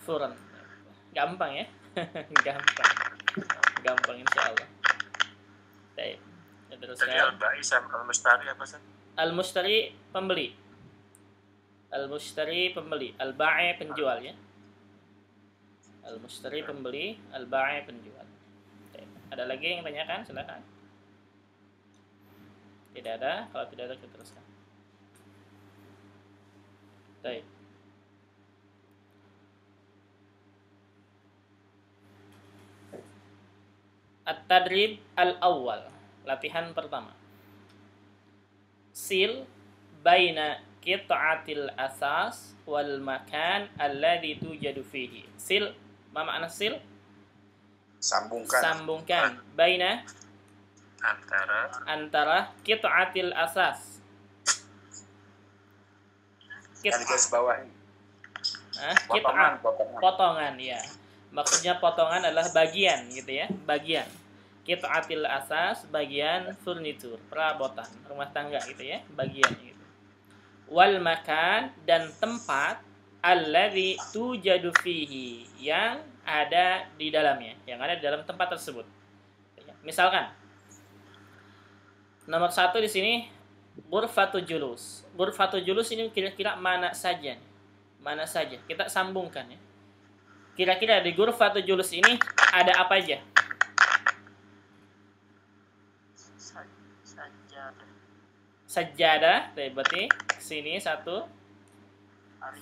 Furun. Gampang ya? Gampang insyaallah. Baik. Teruskan. Tadi al-ba'i sama al-mushtari apa sih? Al-mushtari pembeli. Al-mushtari pembeli. Al-ba'i penjual ya. Al-mushtari pembeli, al-ba'i penjual. Baik. Ada lagi yang tanyakan? Silakan. Tidak ada. Kalau tidak ada kita teruskan. Baik. At-tadrib al-awwal. Latihan pertama. Sil baina qit'atil asas wal makan alladhi tujadu fihi. Sil, apa makna sil? Sambungkan. Sambungkan baina antara qit'atil asas. Yang di garis bawah. Potongan ya. Maksudnya potongan adalah bagian gitu ya, bagian. Qit'atil asas, bagian furnitur, perabotan rumah tangga gitu ya, bagian gitu. Wal makan, dan tempat alladzi tujadu fihi, yang ada di dalamnya, yang ada di dalam tempat tersebut. Misalkan nomor 1 di sini ghurfatul julus. Ghurfatul julus ini kira-kira mana saja? Mana saja? Kita sambungkan ya. Kira-kira di ghurfatul julus ini ada apa aja? Sajadah. Berarti sini 1.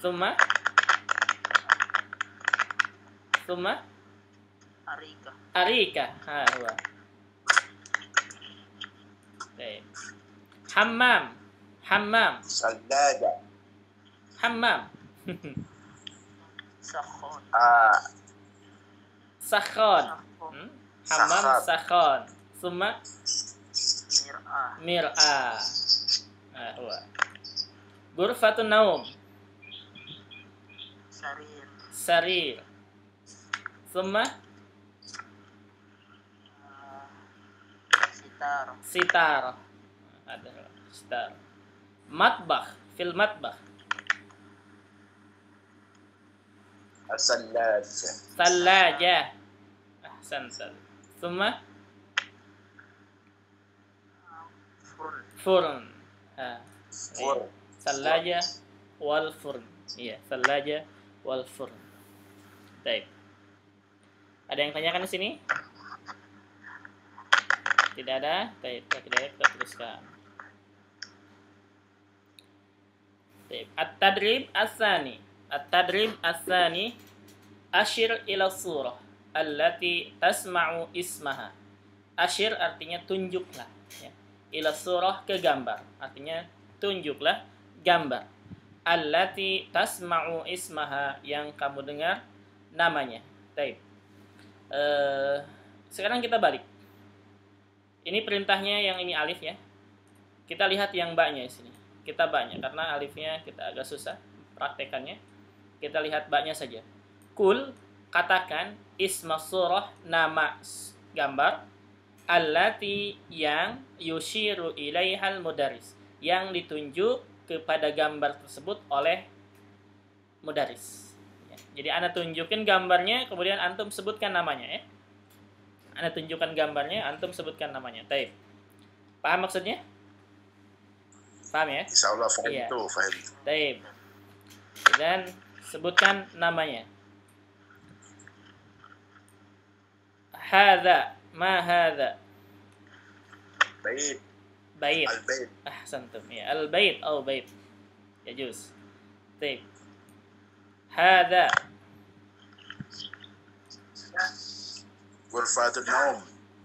Summa arika. Huwa. Baik. Hammam. Sallaja. Hammam. Sakhon. Hammam sakhon. Summa mir'ah. Huwa. Ghurfatun naum. Sarir. Summa sitar. Ada sitar. Matbakh, fil matbakh. Sallaja. Ahsanta. Summa furn. Sallaja wal furn. Iya, sallaja wal furn. Baik. Ada yang tanyakan di sini? Tidak ada? Baik, kita teruskan. Baik. At-tadrib as-sani. At-tadrib as-sani asyir ila surah allati tasma'u ismaha. Asyir artinya tunjuklah ya. Ila surah, ke gambar. Artinya tunjuklah gambar. allati tasma'u ismaha, yang kamu dengar namanya. Baik. Sekarang kita balik. Ini perintahnya yang ini alif ya. Kita lihat yang ba-nya di sini. Kita ba-nya karena alifnya kita agak susah praktekannya. Kita lihat ba-nya saja. Kul, katakan, isma surah, nama gambar, allati, yang yushiru ilaihal mudaris, yang ditunjuk kepada gambar tersebut oleh mudaris. Ya. Jadi ana tunjukin gambarnya, kemudian antum sebutkan namanya ya. Ana tunjukkan gambarnya, antum sebutkan namanya. Baik. Paham maksudnya? Paham ya? Insyaallah faham Iya. itu, faham. Baik. Dan sebutkan namanya. Hadza, ma hadza? Bait, Bait. al-bait, Ahsantum. Ya, al-bait atau bait. Yajuz. Baik. Hadza, ghurfatun naum,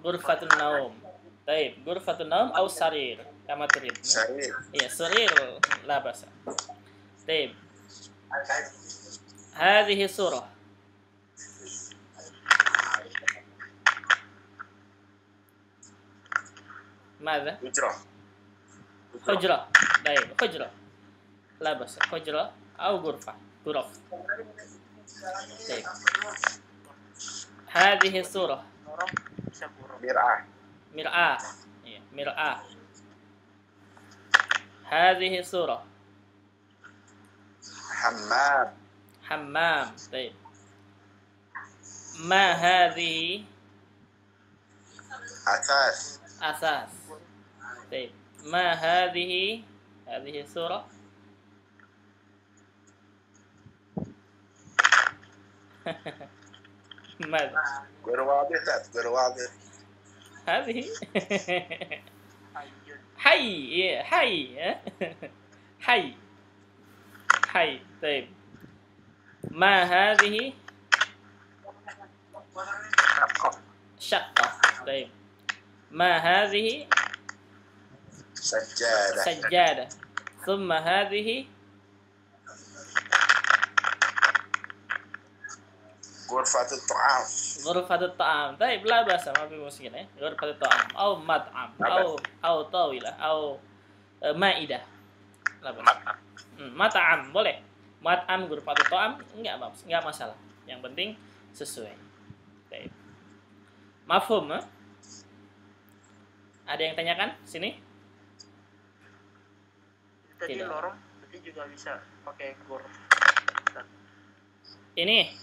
ghurfatun naum. Baik, ghurfatun naum atau sarir, kama turid. sarir, Ya, sarir la basa. Baik. Hadhihi surah. ماذا؟ hujrah, حجرة. طيب حجرة لا بأس. حجرة أو غرفة. غرف. طيب. هذه الصورة Lorong bisa buruk. mir'ah, مرآة. إيه، مرآة. هذه الصورة hammam, حمام. طيب. ما هذه atas, أساس. طيب. ما هذه الصورة ماذا؟ غير واضح لا غير واضح. هذه Ayun. حي. إيه، حي. حي. حي. طيب. ما هذه شقة. طيب. ما هذه سجادة، سجادة. ثم هذه غرفة الطعام، غرفة الطعام. طيب لا بأس، ما في مشكلة. غرفة الطعام أو مطعم أو طاولة أو مائدة. لا بأس. Mat'am boleh. Mat'am ghurfatul ta'am enggak masalah. Yang penting sesuai. Baik. Mafhum? Ada yang tanyakan sini? Tadi Tidak. lorong berarti juga bisa pakai gur. Ini.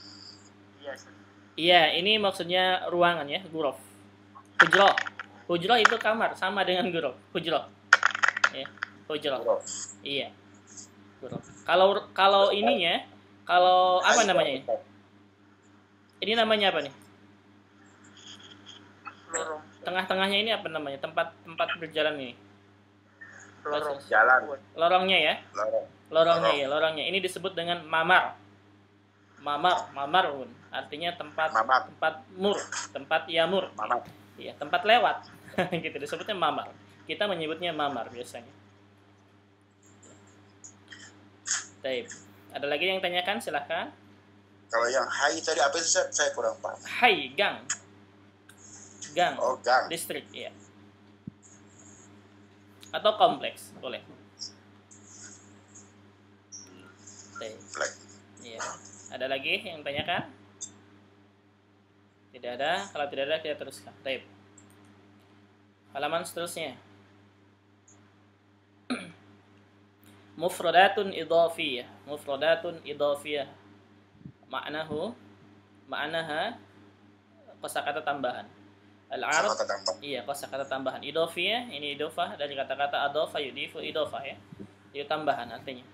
Iya, Ustaz. Iya, ini maksudnya ruangan ya, ghuraf. Hujrah. Hujrah itu kamar, sama dengan ghuraf. Hujrah. Ya, hujrah. غرف. Iya. Ghuraf. Kalau ininya, kalau apa namanya? Ini namanya apa nih? Lorong. Tengah-tengahnya ini apa namanya? Tempat berjalan ini. Lorong. Jalan, Lorongnya ya. lorong, Lorongnya ya, lorongnya. Ini disebut dengan mamar. Mamarun. Artinya tempat Mamar. tempat yamur. mamar, Iya, tempat lewat. Gitu disebutnya mamar. Kita menyebutnya mamar biasanya. Baik. Ada lagi yang tanyakan? Silahkan. Kalau yang hai tadi apa sih, saya kurang paham. Hai, gang. Gang. Oh, gang, Distrik, iya. Atau kompleks, boleh. Baik. black. Iya. Ada lagi yang tanyakan? Tidak ada. Kalau tidak ada, kita teruskan. Baik. Halaman seterusnya. Mufradatun idhafiyah. Mufradatun idhafiyah. Ma'naha kosakata tambahan. Al-arab. Sama tambah. Iya, kosakata tambahan. Idhafiyah, ini idhofah dari kata-kata adhafa yudifu idhofah ya. Itu tambahan artinya.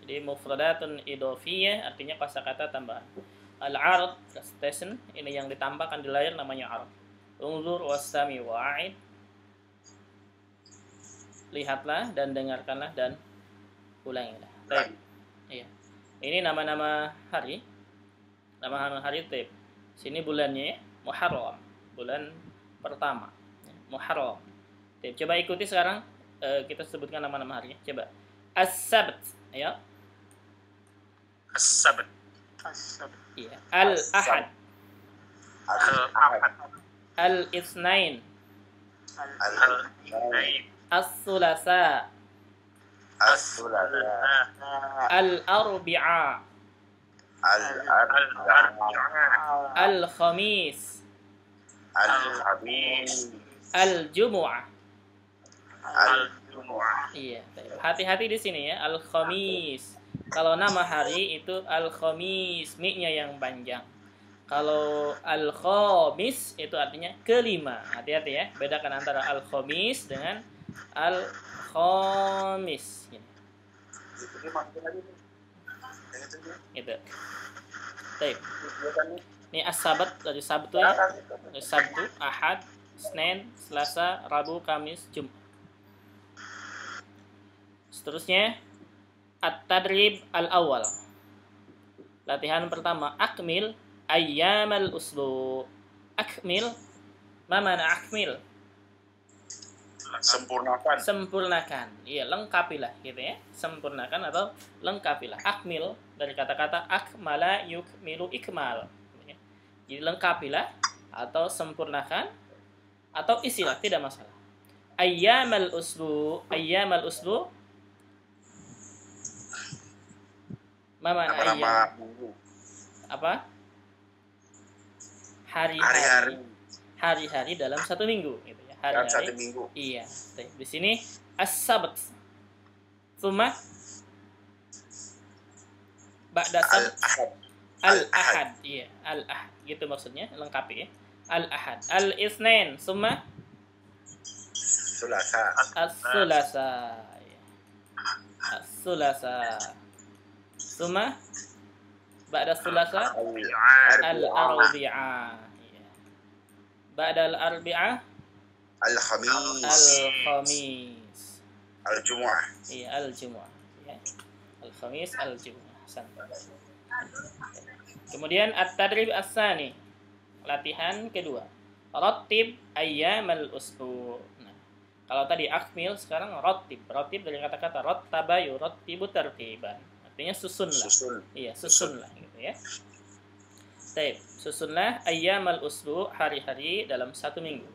Jadi mufradatun idhafiyah artinya kosakata tambahan. Al-arab, station, ini yang ditambahkan di layar namanya arab. Unzur wastami wa'id. Lihatlah dan dengarkanlah dan ulangilah. Baik. Iya. Ini nama-nama hari. Nama-nama hari taib. Sini bulannya ya. Muharram, bulan pertama. Muharram. Taib. Coba ikuti sekarang, kita sebutkan nama-nama harinya. Coba. As-sabt. Ayo. As-sabt. السبت Iya. Al-ahad. Al-ahad. Al-itsnain. Al-itsnain. As-sulasa. As-sulasa. Al-arbi'a. Al-arbi'a. Al-khamis. Al-khamis. Al-jumu'ah. Al-jumu'ah. Iya, baik. Hati-hati di sini ya, al-khamis. Kalau nama hari itu al-khamis, mi-nya yang panjang. Kalau al-khamis itu artinya kelima. Hati-hati ya, bedakan antara al-khamis dengan al-khamis. Gitu. Baik. Ini as-sabat dari Sabtu ya. Sabtu, Ahad, Senin, Selasa, Rabu, Kamis, Jumat. Seterusnya at-tadrib al-awwal. Latihan pertama, akmil ayyamal usbu. Akmil, ma mana akmil? Sempurnakan. Sempurnakan. Iya, lengkapilah gitu ya. Sempurnakan atau lengkapilah. Akmil dari kata-kata akmala yukmilu ikmal. Jadi lengkapilah atau sempurnakan atau isilah, tidak masalah. Ayyamal usbu, ayyamal usbu. Ma mana ayyam? Apa? Hari-hari. Hari-hari dalam satu minggu gitu ya. Dalam Hari-hari. satu minggu. Iya. Di sini as-sabt. Tsumma ba'da sabt Al-ahad. al-ahad. Iya, al-ahad. Gitu maksudnya, lengkapi ya. Al-ahad. Al-itsnain, tsumma Sulasa. as-sulasa. Iya. As-sulasa. Tsumma ba'da sulasa al-arbi'ah. Iya. Ba'da al-arbi'ah Al-khamis. al-khamis. Al-jumu'ah. Iya, al-jumu'ah. Ya. Al-khamis, al-jumu'ah. Kemudian at-tadrib as-sani. Latihan kedua. Rattib ayyamal usbu. Nah, kalau tadi akmil, sekarang rattib. Rattib dari kata-kata rattaba yurattibu tartiban. Artinya susunlah. Susun. Iya, susunlah gitu ya. Baik, susunlah ayyamal usbu, hari-hari dalam satu minggu.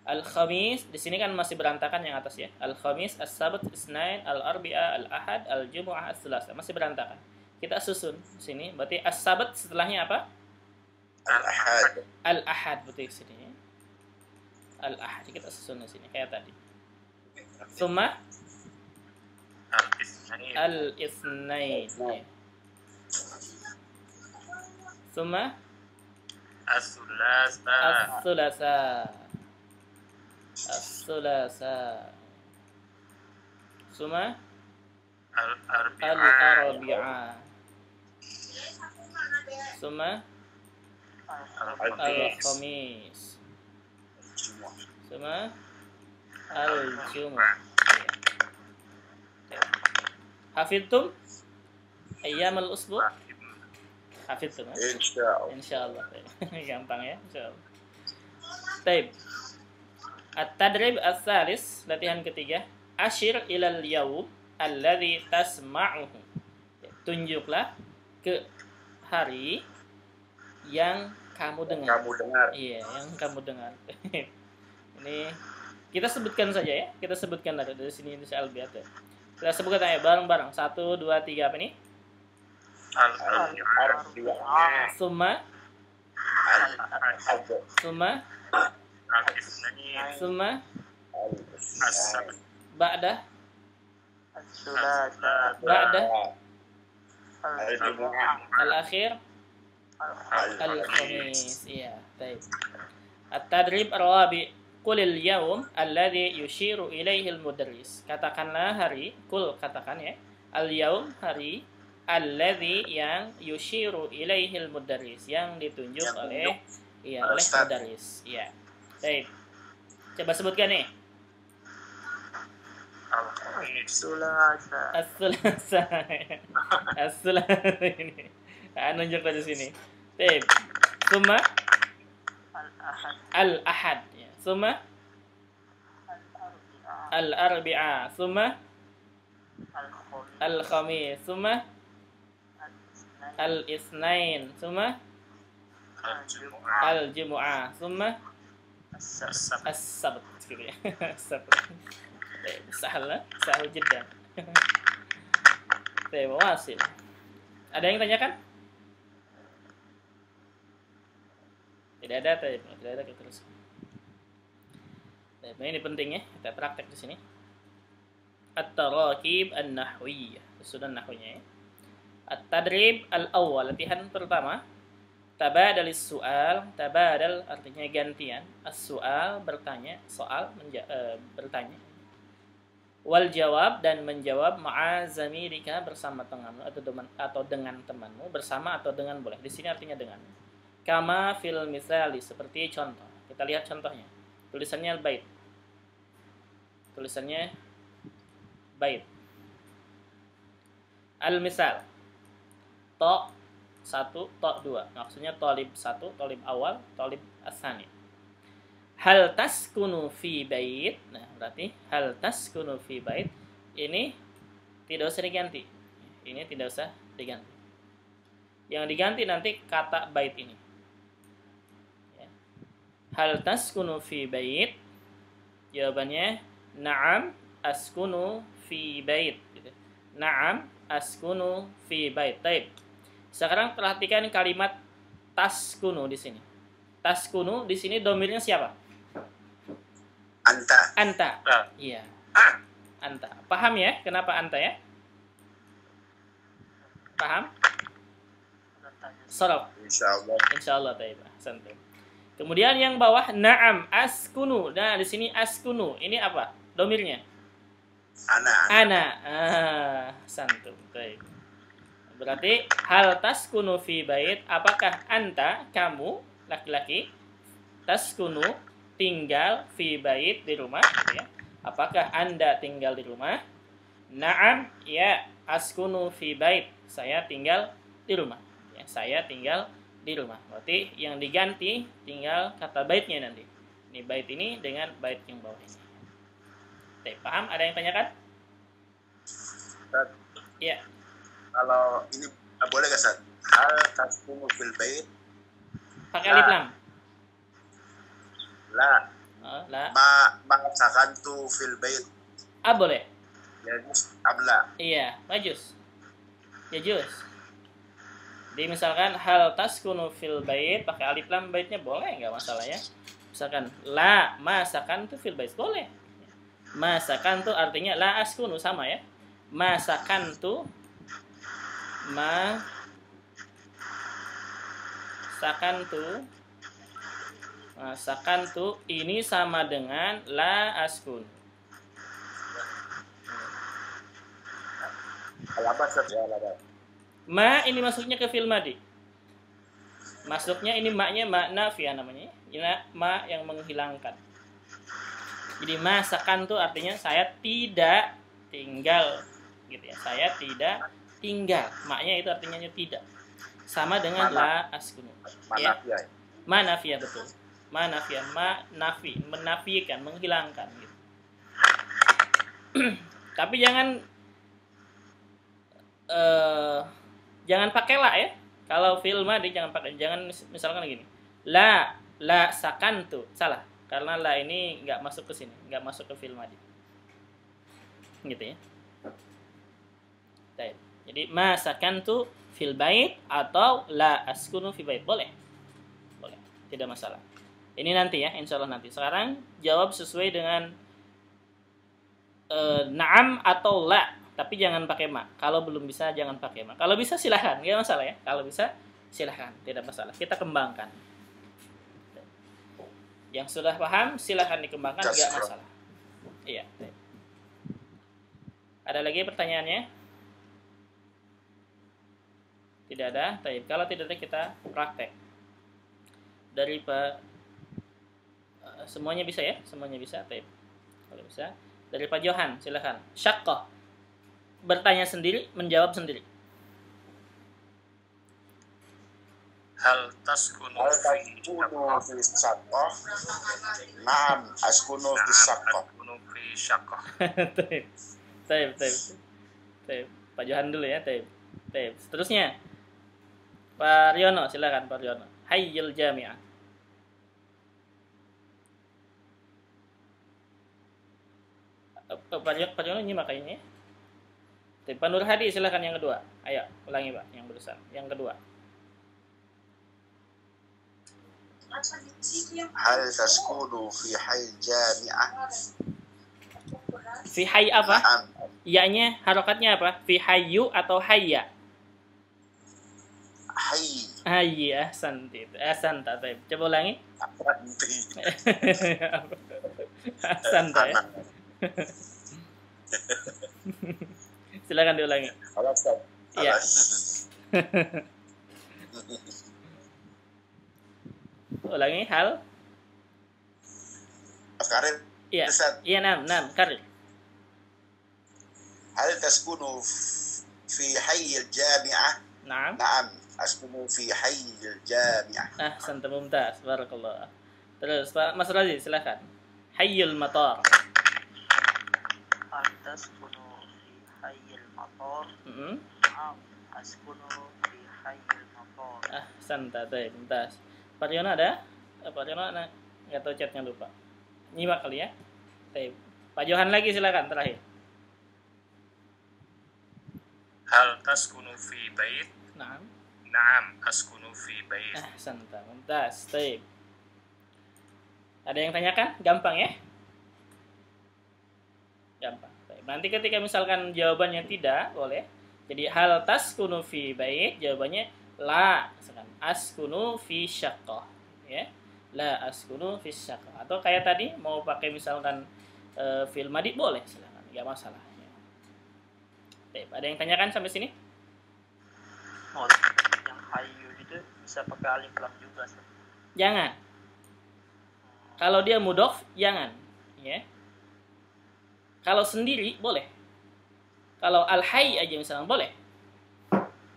Al-Khamis, di sini kan masih berantakan yang atas ya. Al-Khamis, As-Sabt, Isnain, Al-Arbi'a, Al-Ahad, Al-Jumu'ah, As-Selasa. Masih berantakan. Kita susun di sini. Berarti As-Sabt setelahnya apa? Al-ahad. Al-Ahad berarti di sini. Al-Ahad kita susun di sini kayak tadi. Summa Al-itsnain. Al-Itsnain. Summa As-sulasa. As-Sulasa. As-Sulasa. Summa Al-arbi'ah. Al-Arbi'ah. Summa Al-khamis. Al-Khamis. Jumu'ah. Summa Al-Jumu'ah. Hafidtum ayyam al-usbu? Hafidtum ya? Insyaallah. Insyaallah. Gampang ya, insyaallah. Baik. At-tadrib as-salis, latihan ketiga. Ashir ilal yawm alladhi tasma'uhu. Tunjuklah ke hari yang kamu dengar. Kamu dengar. Iya, yang kamu dengar. Ini kita sebutkan saja ya. Kita sebutkan dari sini ini al-biat ya. Kita sebutkan aja bareng-bareng. 1 2 3 apa ini? Al-arbi'ah. Summa Al-ahad. summa Al-itsnain. summa As-sabt. ba'da الثلاثاء ba'da Al-jumu'ah. al-akhir al-khamis. Iya, baik. At-tadrib ar-rabi. Qulil yawm alladhi yushiru ilaihi al-mudarris. Katakanlah hari, kul katakan ya. Al-yawm hari alladhi yang yushiru ilaihi al-mudarris, yang ditunjuk oleh oleh Ustaz. mudarris. Iya. Baik. Coba sebutkan nih. Al-khamis. الثلاثاء As-sulasa. As-sulasa ini. Nunjuk ke sini. Baik. Summa الأحد al-ahad. Ya. Summa الأربعاء al-arbi'a. Summa al-khamis, summa al-itsnain, summa Al-Jumu'ah. al-jumu'ah, summa As-Sabt. as-sabt gitu ya. As-sabt. Sahal, sahal jiddan. Wasil. Ada yang tanyakan? Tidak ada, tidak ada, kita terus. Nah, ini pentingnya kita praktek di sini. At-tarakib an-nahwiyyah, susunan nahwinya ya. At-tadrib al-awwal, latihan pertama. Tabadalis su'al, tabadal artinya gantian. As-su'al bertanya, soal bertanya. Wal jawab dan menjawab ma'a zamirika bersama temanmu atau dengan temanmu, bersama atau dengan boleh. Di sini artinya dengan. Kama fil misali, seperti contoh. Kita lihat contohnya. Tulisannya bait. Tulisannya bait. Al-misal. To 1, to 2. Maksudnya tolib 1, tolib awal, tolib asani. Hal taskunu fi bait. Nah, berarti hal taskunu fi bait ini tidak usah diganti. Ini tidak usah diganti. Yang diganti nanti kata bait ini. Ya. Hal taskunu fi bait. Jawabannya na'am askunu fi bait. Gitu. Na'am askunu fi bait. Baik. Sekarang perhatikan kalimat taskunu di sini. Taskunu di sini domirnya siapa? Anta. Anta. Iya. Anta. Paham ya? Kenapa anta ya? Paham? Sorok. Insyaallah. Insyaallah taib. Santai. Kemudian yang bawah na'am askunu. Nah, di sini askunu. Ini apa? Domirnya? Ana. Santum. Taib. Berarti hal taskunu fi bait, apakah anta, kamu, laki-laki, taskunu, tinggal fi bait, di rumah, gitu ya. Apakah anda tinggal di rumah? Na'am, ya, askunu fi bait, saya tinggal di rumah. Ya, saya tinggal di rumah. Berarti yang diganti tinggal kata baitnya nanti. Ini bait ini dengan bait yang bawah ini. Oke, paham? Ada yang tanyakan? Ya. Kalau ini boleh nggak, Ustaz? Hal taskunu fil bait? Pakai alif lam. La. La. Ma sakantu fil bait. Boleh. Yajuz abla. Iya, majus. Yajuz. Jadi misalkan hal taskunu fil bait pakai alif lam, baitnya boleh, nggak masalah ya. Misalkan la masakantu fil bait, boleh. Masakantu artinya la askunu, sama ya. Masakantu masakantu ini sama dengan la askun. Ma ini masuknya ke fi'il madi. Masuknya ini maknya ma nafiyah namanya. Ini ma yang menghilangkan. Jadi masakantu artinya saya tidak tinggal, gitu ya. Saya tidak tinggal. Maknya itu artinya tidak. Sama dengan la askunu. Ya. Manafiyah, betul. Manafiyah, nafi, menafikan, menghilangkan gitu. Tapi jangan pakai la ya. Kalau fi'il madhi jangan pakai. Jangan misalkan gini. La sakantu. Salah. Karena la ini enggak masuk ke sini, enggak masuk ke fi'il madhi. Gitu ya. Baik. Jadi ma sakantu fil bait atau la askunu fi bait, boleh. Boleh. Tidak masalah. Ini nanti ya, insyaallah nanti. Sekarang jawab sesuai dengan na'am atau la, tapi jangan pakai ma. Kalau belum bisa jangan pakai ma. Kalau bisa silahkan, nggak masalah ya. Kalau bisa silahkan, tidak masalah. Kita kembangkan. Yang sudah paham silahkan dikembangkan, nggak masalah. Iya. Ada lagi pertanyaannya? Tidak ada. Baik. Kalau tidak ada kita praktek. Dari semuanya bisa ya? Semuanya bisa. Baik. Kalau bisa. Dari Pak Johan, silakan. Syaqqah. Bertanya sendiri, menjawab sendiri. Hal taskunu fi syaqqah? Na'am, askunu fi syaqqah. Askunu fi syaqqah. Baik. Taib. Pak Johan dulu ya, taib. Taib. Seterusnya Pak Riono, silakan Pak Riono. Hayyul jami'ah. Pak Riono nyimak kayaknya. Taib. Pak Nur Hadi, silakan yang kedua. Ayo, ulangi Pak, yang barusan. Yang kedua. Hal taskunu fi hayy jami'ah? Fi hayy apa? Na'am. Ya-nya harokatnya apa? Fi hayyu atau hayya? Hayy. Hayya, ahsanta. Taib. Coba ulangi. Ahsanta ya. Silakan diulangi. Iya. Ulangi hal. Karir. Iya. Iya, nam, karir. Hal taskunu fi hayy jami'ah? Naam. Na'am, askunu fi hayy jami'ah. Ahsanta, mumtaz. Barakallah. Terus Pak Mas Razi, silakan. Hayyul matar. هل تسكن في حي المطار؟ نعم أسكن في حي المطار. Ahsanta, baik, mumtaz. Pak Riono ada? Pak Riono nggak tahu chatnya, lupa. Nyimak kali ya. Baik. Pak Johan lagi, silakan terakhir. Hal taskunu fi bait? Naam. Naam, askunu fi bait. Ahsanta, mumtaz. Baik. Ada yang tanyakan? Gampang ya? Gampang. Baik. Nanti ketika misalkan jawabannya tidak, boleh. Jadi hal taskunu fi bait, jawabannya la. Misalkan askunu fi syaqqah, ya. La askunu fi syaqqah. Atau kayak tadi mau pakai misalkan fil madi boleh, silakan. Enggak masalah. Ya. Baik, ada yang tanyakan sampai sini? Oh, yang hayu itu bisa pakai alif lam juga, Ustaz. Jangan. Kalau dia mudhof, jangan, ya. Kalau sendiri boleh. Kalau al-hayy aja misalnya boleh.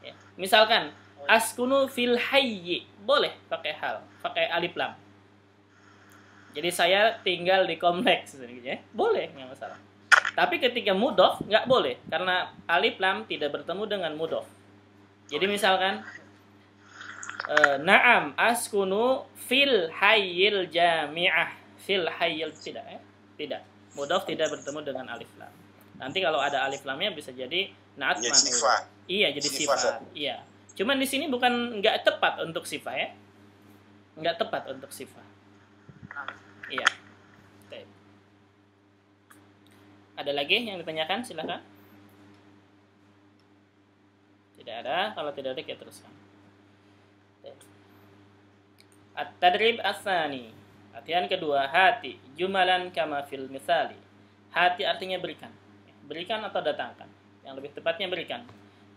Ya. Misalkan askunu fil hayyi, boleh pakai hal, pakai alif lam. Jadi saya tinggal di kompleks, ya. Boleh, nggak masalah. Tapi ketika mudhof nggak boleh karena alif lam tidak bertemu dengan mudhof. Jadi misalkan na'am askunu fil hayyil jami'ah. Fil hayyil tidak, ya. Tidak. Mudhof tidak bertemu dengan alif lam. Nanti kalau ada alif lamnya bisa jadi na'at Ya, man'ut. sifat. Iya, jadi sifat. Iya. Cuman di sini bukan nggak tepat untuk sifat, ya. Nggak tepat untuk sifat. Iya. Baik. Ada lagi yang ditanyakan? Silakan. Tidak ada. Kalau tidak ada, kita teruskan. At-tadrib as-tsani. Latihan kedua, hati jumalan kama fil misali. Hati artinya berikan. Berikan atau datangkan. Yang lebih tepatnya berikan.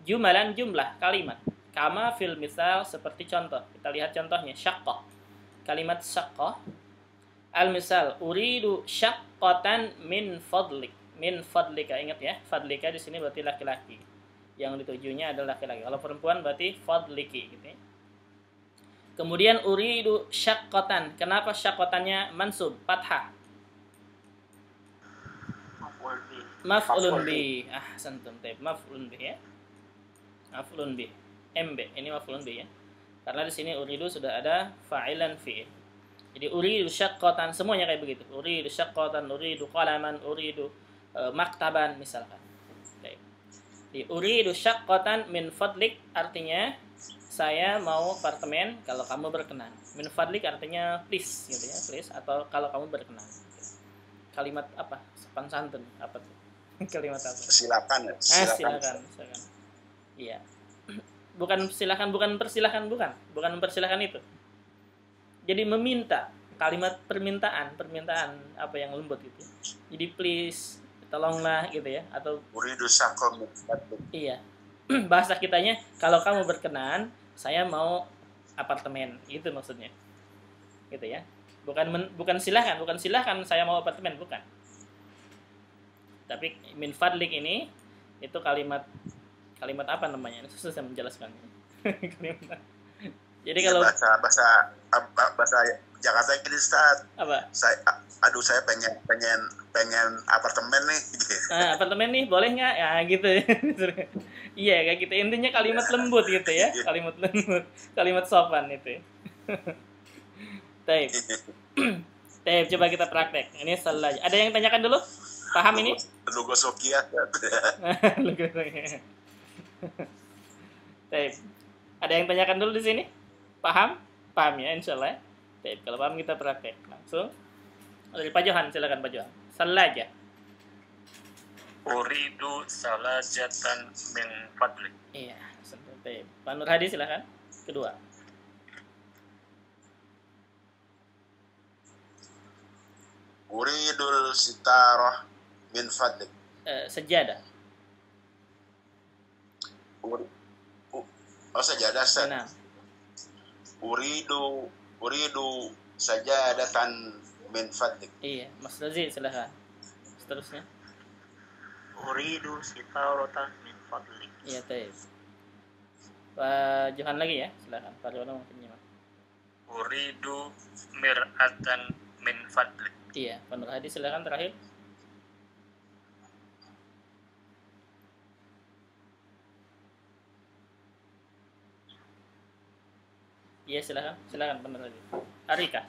Jumalan jumlah kalimat. Kama fil misal seperti contoh. Kita lihat contohnya, syaqqah. Kalimat syaqqah. Al-misal, uridu syaqqatan min fadlik. Min fadlika, ingat ya. Fadlika di sini berarti laki-laki. Yang ditujunya adalah laki-laki. Kalau perempuan berarti fadliki gitu ya. Kemudian uridu syaqqatan. Kenapa syaqqatannya mansub, fathah? Maf'ulun bi. Ahsantum. Maf'ulun bi ya. Maf'ulun bi. MB. Ini maf'ulun bi ya. Karena di sini uridu sudah ada fa'ilan fi'il. Jadi uridu syaqqatan, semuanya kayak begitu. Uridu syaqqatan, uridu qalaman, uridu maktaban misalkan. Baik. Di uridu syaqqatan min fadlik artinya saya mau apartemen kalau kamu berkenan. Min fadlik artinya please gitu ya, please, atau kalau kamu berkenan. Kalimat apa? Sopan santun apa tuh? Kalimat apa? Silakan. Silakan. Iya. Bukan silakan, bukan persilakan, bukan mempersilakan itu. Jadi meminta, kalimat permintaan apa yang lembut gitu. Jadi please, tolonglah gitu ya, atau Uridu syaqqah. iya. Bahasa kitanya kalau kamu berkenan, saya mau apartemen, itu maksudnya. Gitu ya. Bukan silahkan saya mau apartemen, bukan. Tapi min fadlik ini itu kalimat apa namanya? Susah menjelaskannya. Jadi kalau bahasa Jakarta ini Ustaz. apa? aduh saya pengen apartemen nih. Nah, apartemen nih boleh nggak? Ya gitu. Iya kayak gitu. Intinya kalimat lembut gitu ya. Kalimat lembut, kalimat sopan itu. Taib. Taib, coba kita praktek. Ini salah. Ada yang tanyakan dulu? Paham ini? Lu gosok ya. Taib. Ada yang tanyakan dulu di sini? Paham? Paham ya, insyaallah. Taib. Kalau paham kita praktek langsung. Dari Pak Johan, silakan Pak Johan. Salaja. Uridu salajatan min fadlik. Iya, taib. Pak Nur Hadi silakan. Kedua. Uridul sitarah min fadlik. Sejadah. Sajadah Ustaz. Nah. Uridu sajadatan min fadlik. Iya, Mas Razi silakan. Seterusnya. Uridu sitaratan min fadlik. Iya, taib. Pak Johan lagi ya, silakan. Pak Johan mungkin nyimak. Uridu mir'atan min fadlik. Iya, Pak Nur Hadi silakan terakhir. Iya, silakan Pak Nur Hadi. Arika.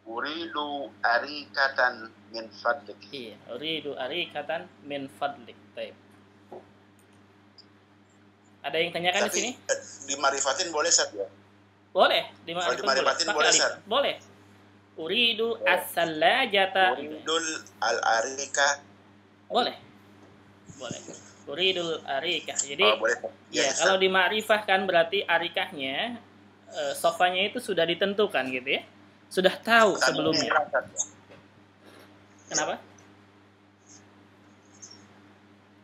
Uridu arikatan min fadlik. Iya, uridu arikatan min fadlik. Taib. Ada yang tanyakan di sini? Dimarifatin boleh Ustaz ya? Boleh, Kalau dimarifatin boleh Ustaz? Boleh. Uridu as-salajata. Uridul al-arika. Boleh. Uridul arikah. Jadi boleh. ya, kalau dimakrifahkan berarti arikahnya sofanya itu sudah ditentukan gitu ya. Sudah tahu sebelumnya.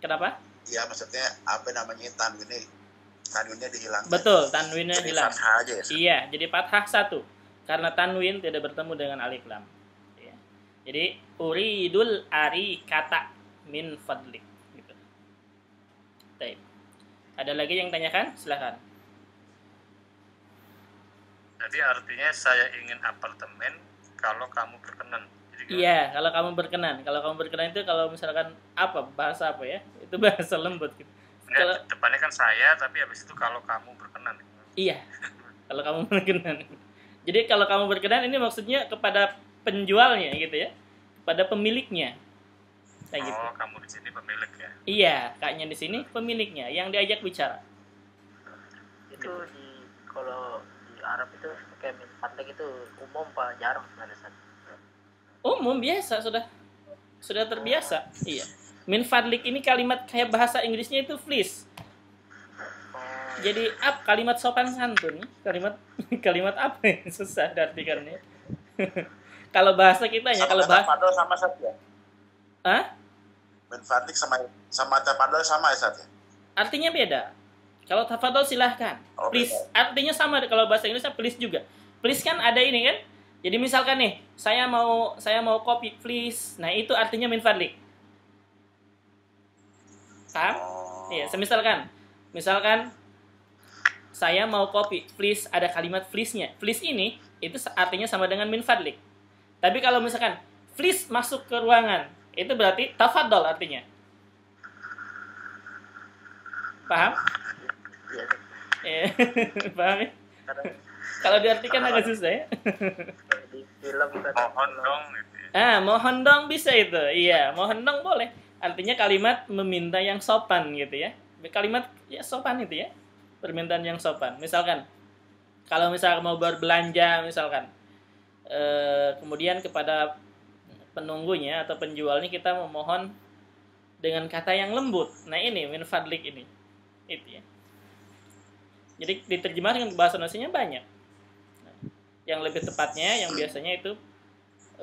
Kenapa? Ya maksudnya apa namanya tanwinnya dihilangkan. Betul, tanwinnya jadi hilang. Fathah aja ya. Iya, jadi fathah satu. Karena tanwin tidak bertemu dengan alif lam. Ya. Jadi uridul arikata min fadlik gitu. Baik. Ada lagi yang tanyakan? Silakan. Jadi artinya saya ingin apartemen kalau kamu berkenan. Iya, kalau kamu berkenan. Kalau kamu berkenan itu kalau misalkan bahasa apa ya? Itu bahasa lembut gitu. Kalau depannya kan saya, tapi habis itu kalau kamu berkenan. Iya. Kalau kamu berkenan. Jadi kalau kamu berkenan ini maksudnya kepada penjualnya gitu ya. Kepada pemiliknya. Kayak gitu. Kamu di sini pemilik ya. Iya, kayaknya di sini pemiliknya yang diajak bicara. Itu kalau di Arab itu kayak min fadlik itu umum Pak, jarang sebenarnya. Umum biasa sudah terbiasa. Iya. Min fadlik ini kalimat kayak bahasa Inggrisnya itu please. Jadi kalimat sopan santun. Kalimat apa yang susah diartikannya? Kalau bahasa kita ya kalau bahasa tafadhol sama saja. Hah? Min fadlik sama tafadhol sama ya Ustaz ya? Artinya beda. Kalau tafadhol silahkan. Please. Beda. Artinya sama kalau bahasa Inggrisnya please juga. Please kan ada ini kan? Jadi misalkan nih, saya mau kopi please. Nah, itu artinya min fadlik. Paham? Iya, misalkan saya mau kopi please, ada kalimat please-nya. Please ini itu artinya sama dengan min fadlik. Tapi kalau misalkan please masuk ke ruangan, itu berarti tafadhol artinya. Paham? Iya. Paham ya? Kalau diartikan agak susah ya. Di film Mohon dong gitu ya. Mohon dong bisa itu. Iya, mohon dong boleh. Artinya kalimat meminta yang sopan gitu ya. Kalimat ya sopan itu ya. Permintaan yang sopan. Misalkan kalau misalkan mau berbelanja misalkan kemudian kepada penunggunya atau penjualnya kita memohon dengan kata yang lembut. Nah, ini min fadlik ini. Itu ya. Jadi diterjemahkan ke bahasa Indonesianya banyak. Yang lebih tepatnya, yang biasanya itu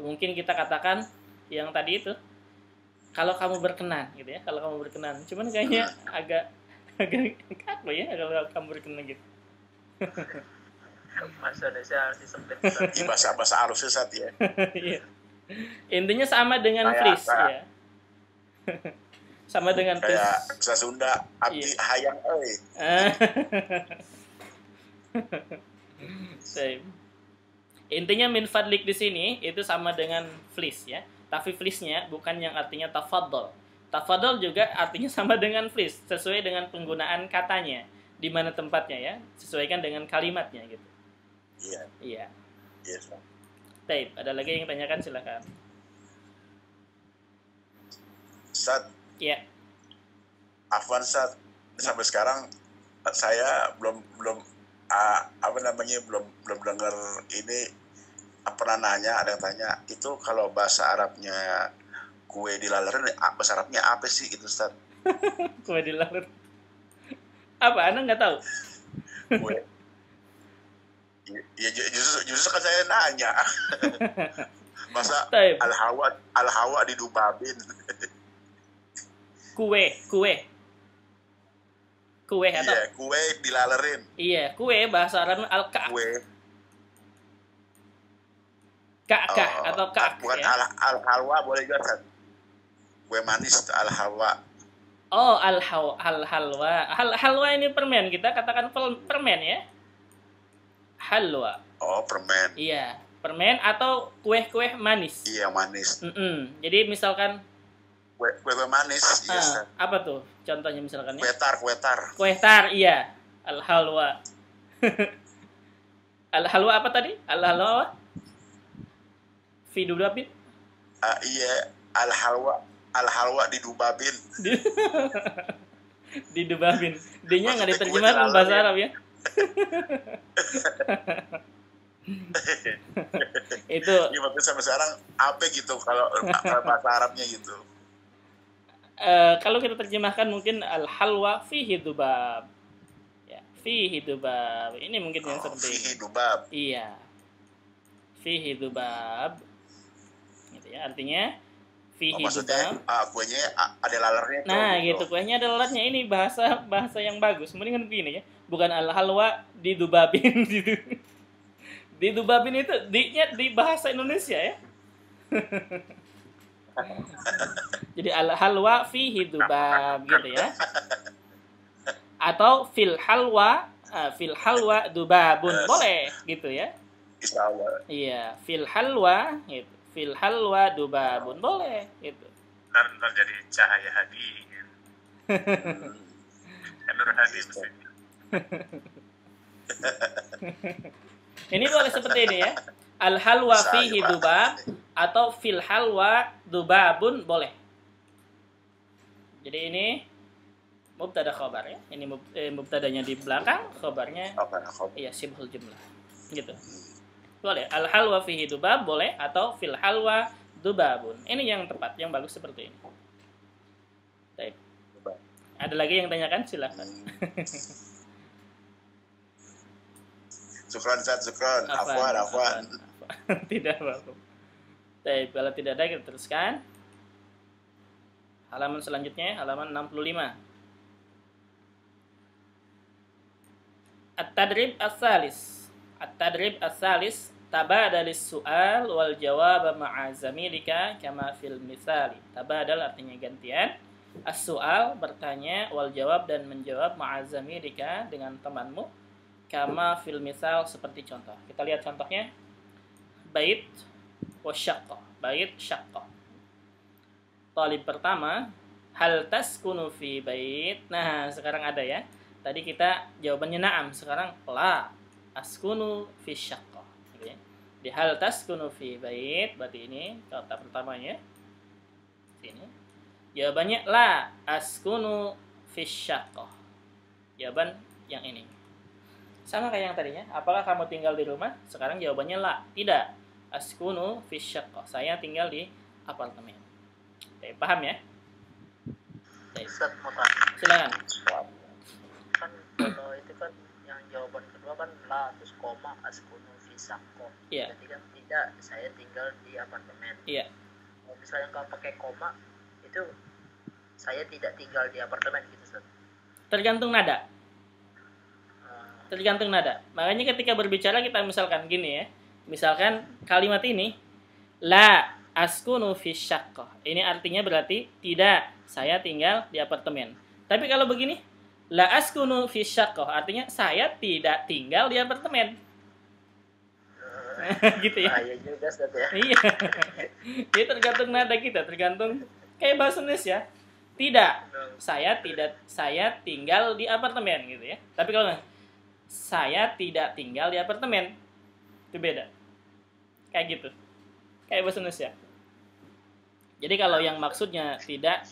mungkin kita katakan yang tadi itu kalau kamu berkenan gitu ya, kalau kamu berkenan. Cuman kayaknya agak kaku ya kalau kamu berkenan gitu. Bahasa Indonesia harus disempit. Di bahasa Arab Ustaz ya. Iya. Intinya sama dengan please ya. Sama dengan please. Kayak bahasa Sunda abdi hayang euy. Same. Intinya min fadlik di sini itu sama dengan flis ya. Tapi flisnya bukan yang artinya tafadhol. Tafadhol juga artinya sama dengan flis, sesuai dengan penggunaan katanya, di mana tempatnya ya, sesuaikan dengan kalimatnya gitu. Iya. Iya. Iya, Ustaz. Baik, ada lagi yang tanyakan silakan. Ustaz, Iya. afwan Ustaz, sampai sekarang saya belum belum dengar ini pernah nanya, ada yang tanya itu kalau bahasa Arabnya kue dilalerin bahasa Arabnya apa sih itu Ustaz? Kue dilaler. Apa? Anda nggak tahu? Kue. Ya justru kan saya nanya. Masa Taib. al-hawa didubabin. Kue atau? Iya, kue dilalerin. Iya, kue bahasa Arabnya al-ka'. Kue. Ka'kah atau ka'k Bukan ya. al-halwa boleh juga Ustaz. Kue manis al-halwa. Oh, al-halwa. Halwa ini permen, kita katakan permen ya. Halwa. Oh, permen. Iya, permen atau kue-kue manis. Iya, manis. Jadi misalkan Kue manis. Iya, Ustaz. apa tuh contohnya misalkan ya? Kue tar. Kue tar, iya. Al-halwa. Al-halwa apa tadi? Al-halwa fi dudabin? Iya, al-halwa didubabin. Didubabin. Dia-nya nggak Maksudnya diterjemahkan kue bahasa dilalur, Arab ya. Itu Iya, maksudnya sampai sekarang apa gitu kalau bahasa Arabnya gitu. kalau kita terjemahkan mungkin al-halwa fihi dubab. Ya, fihi dubab. Ini mungkin yang seperti Fihi ini. dubab. Iya. Fihi dubab. Gitu ya. Artinya fihi Maksudnya dubab. kuenya ada lalernya. Nah, gitu. Kuenya ada lalatnya. Ini bahasa yang bagus. Mendingan begini ya. Bukan al-halwa didubabin gitu. Didubabin itu di bahasa Indonesia ya. Jadi al-halwa fihi dubab gitu ya. Atau fil halwa dubabun boleh gitu ya. Insyaallah. Iya, fil halwa gitu. Fil halwa dubabun boleh gitu. Ntar jadi cahaya hadi. Nur hadi maksudnya. Ini boleh seperti ini ya. Al halwa fihi dubab atau fil halwa dubabun boleh. Jadi ini mubtada khabar ya. Ini mubtadanya di belakang, khabarnya iya sibhul jumlah. Gitu. Boleh. Al halwa fihi dubab boleh atau fil halwa dubabun. Ini yang tepat, yang bagus seperti ini. Baik. Ada lagi yang tanyakan? Silakan. Syukran Ustaz, syukran. Afwan. Tidak apa-apa. Baik, kalau tidak ada kita teruskan. Halaman selanjutnya, halaman 65. At-tadrib as-salis tabadalis su'al wal jawab ma'a zamilika kama fil misali. Tabadal artinya gantian. As-su'al bertanya, wal jawab dan menjawab ma'a zamilika dengan temanmu kama fil misal seperti contoh. Kita lihat contohnya. Bait wa syaqqa. Bait syaqqa. Talib pertama, hal taskunu fi bait. Nah, sekarang ada ya. Tadi kita jawabannya na'am, sekarang la askunu fi syaqqa. Gitu ya. Di hal taskunu fi bait, berarti ini kata pertamanya. Sini. Jawabannya la askunu fi syaqqa. Jawaban yang ini. Sama kayak yang tadinya. Apakah kamu tinggal di rumah? Sekarang jawabannya la. Tidak. Askunu fi syaqqa. Saya tinggal di apartemen. Oke, paham ya? Ustaz mau tanya. Silakan. Kan kalau itu kan yang jawaban kedua kan la terus koma askunu fi syaqqa. Iya. Berarti kan tidak, saya tinggal di apartemen. Iya. Kalau misalnya nggak pakai koma, itu saya tidak tinggal di apartemen gitu Ustaz. Tergantung nada. Tergantung nada. Makanya ketika berbicara kita misalkan gini ya. Misalkan kalimat ini la askunu fi syaqqa. Ini artinya berarti tidak, saya tinggal di apartemen. Tapi kalau begini, la askunu fi syaqqa artinya saya tidak tinggal di apartemen. Gitu ya. Bahaya juga Ustaz ya. Iya. Jadi tergantung nada kita, tergantung kayak bahasa Indonesia. Tidak. Saya tinggal di apartemen gitu ya. Tapi kalau saya tidak tinggal di apartemen, itu beda. Kayak gitu. Kayak bahasa Indonesia. Jadi kalau yang maksudnya tidak,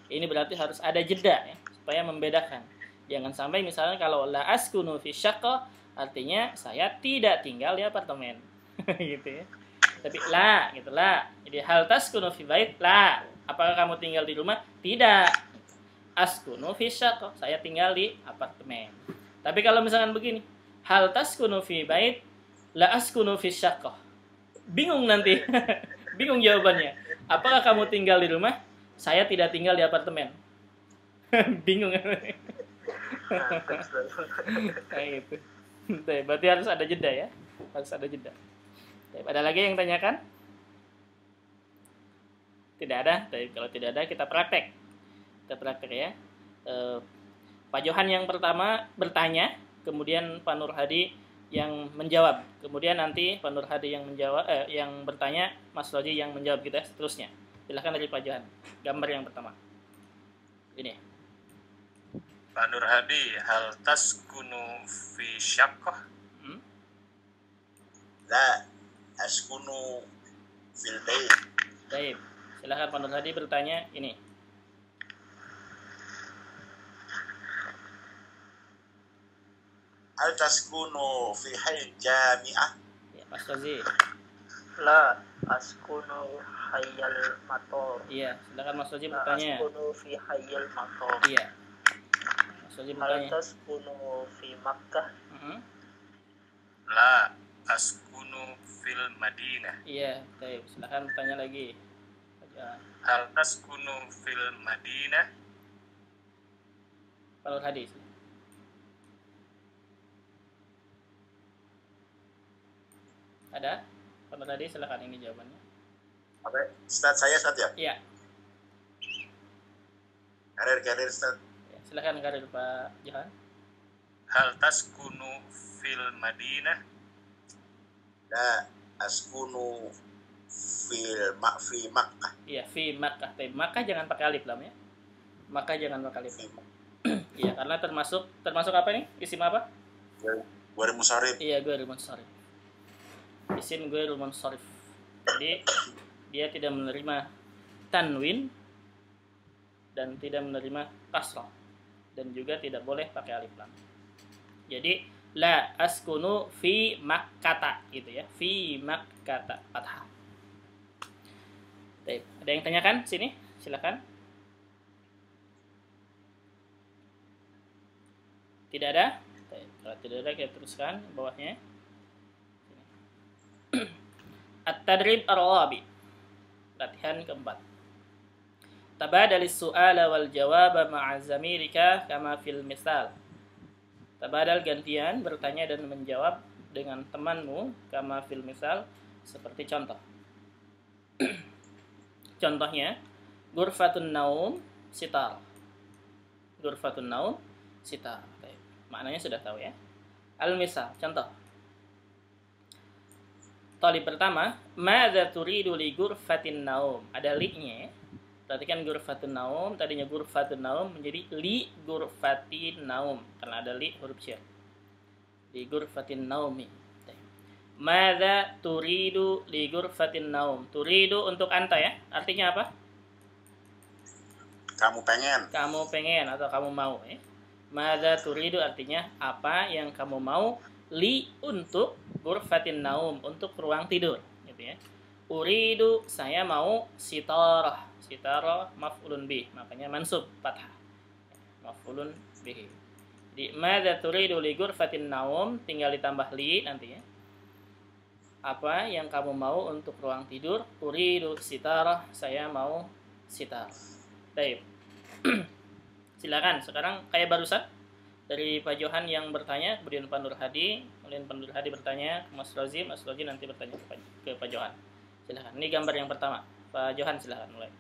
ini berarti harus ada jeda ya, supaya membedakan. Jangan sampai misalnya kalau la askunu fi syaqqa artinya saya tidak tinggal di apartemen. Gitu ya. Tapi la gitu la. Jadi hal taskunu fi bait la. Apakah kamu tinggal di rumah? Tidak. Askunu fi syaqqa, saya tinggal di apartemen. Tapi kalau misalkan begini, hal taskunu fi bait la askunu fi syaqqa. Bingung nanti. Bingung jawabannya. Apakah kamu tinggal di rumah? Saya tidak tinggal di apartemen. Bingung. Kayak gitu. Berarti harus ada jeda ya. Harus ada jeda. Ada lagi yang tanyakan? Tidak ada. Kalau tidak ada kita praktek. Kita praktek ya. Pak Johan yang pertama bertanya, kemudian Pak Nur Hadi yang menjawab. Kemudian nanti Pak Nur Hadi yang menjawab, yang bertanya, Mas Roji yang menjawab gitu ya, seterusnya. Silakan dari Pak Johan. Gambar yang pertama. Ini. Pak Nur Hadi, hal taskunu fi syaqqah? La askunu fil bait. Baik. Silakan Pak Nur Hadi bertanya ini. Hal taskunu fi hayy jami'ah? Ya, Mas Rozi. La askunu hayyal mator. Iya, silakan Mas Rozi La bertanya. askunu fi hayyal mator. Iya. Mas Rozi Hal bertanya. taskunu fi Makkah. La askunu fil Madinah. Iya, baik. Silakan bertanya lagi. Hal taskunu fil Madinah? Pak Nur Hadi. Ada? Pak Nur Hadi, silakan ini jawabannya. Oke, Ustaz saya Ustaz ya. Iya. Karir Ustaz. Ya, silakan karir Pak Johan. Hal taskunu fil Madinah? La askunu fi Makkah. Iya, fi Makkah. Makkah jangan pakai alif lam ya. Makkah jangan pakai alif. Iya, karena termasuk apa nih? Isim apa? Ghairul munsharif. Iya, ghairul munsharif. Isim ghairul munsharif. Jadi dia tidak menerima tanwin dan tidak menerima kasrah dan juga tidak boleh pakai alif lam. Jadi la askunu fi Makkata gitu ya. Fi Makkata fathah. Baik, ada yang tanyakan sini? Silakan. Tidak ada? Baik, kalau tidak ada kita teruskan bawahnya. At-tadrib ar-rabi. Latihan keempat. Tabadalis su'ala wal jawaba ma'a zamirika kama fil misal. Tabadal gantian bertanya dan menjawab dengan temanmu kama fil misal seperti contoh. Contohnya ghurfatun naum sitar. Ghurfatun naum sitar. Maknanya sudah tahu ya. Al-misal, contoh. Talib pertama, madza turidu li ghurfatin naum? Ada li-nya ya. Perhatikan ghurfatun naum, tadinya ghurfatun naum menjadi li ghurfatin naum karena ada li huruf syir. Li ghurfatin naumi. Madza turidu li ghurfatin naum? Turidu untuk anta ya. Artinya apa? Kamu pengen. Kamu pengen atau kamu mau ya. Madza turidu artinya apa yang kamu mau, li untuk ghurfatin naum, untuk ruang tidur gitu ya. Uridu saya mau sitarah. Sitarah maf'ulun bih, makanya mansub fathah. Maf'ulun bih. Jadi madza turidu li ghurfatin naum tinggal ditambah li nanti ya. Apa yang kamu mau untuk ruang tidur? Uridu sitarah, saya mau sitar. Baik. Silakan sekarang kayak barusan dari Pak Johan yang bertanya, kemudian Pak Nur Hadi, kemudian Pak Nur Hadi bertanya ke Mas Rozi nanti bertanya ke Pak Johan. Silakan. Ini gambar yang pertama. Pak Johan silakan mulai.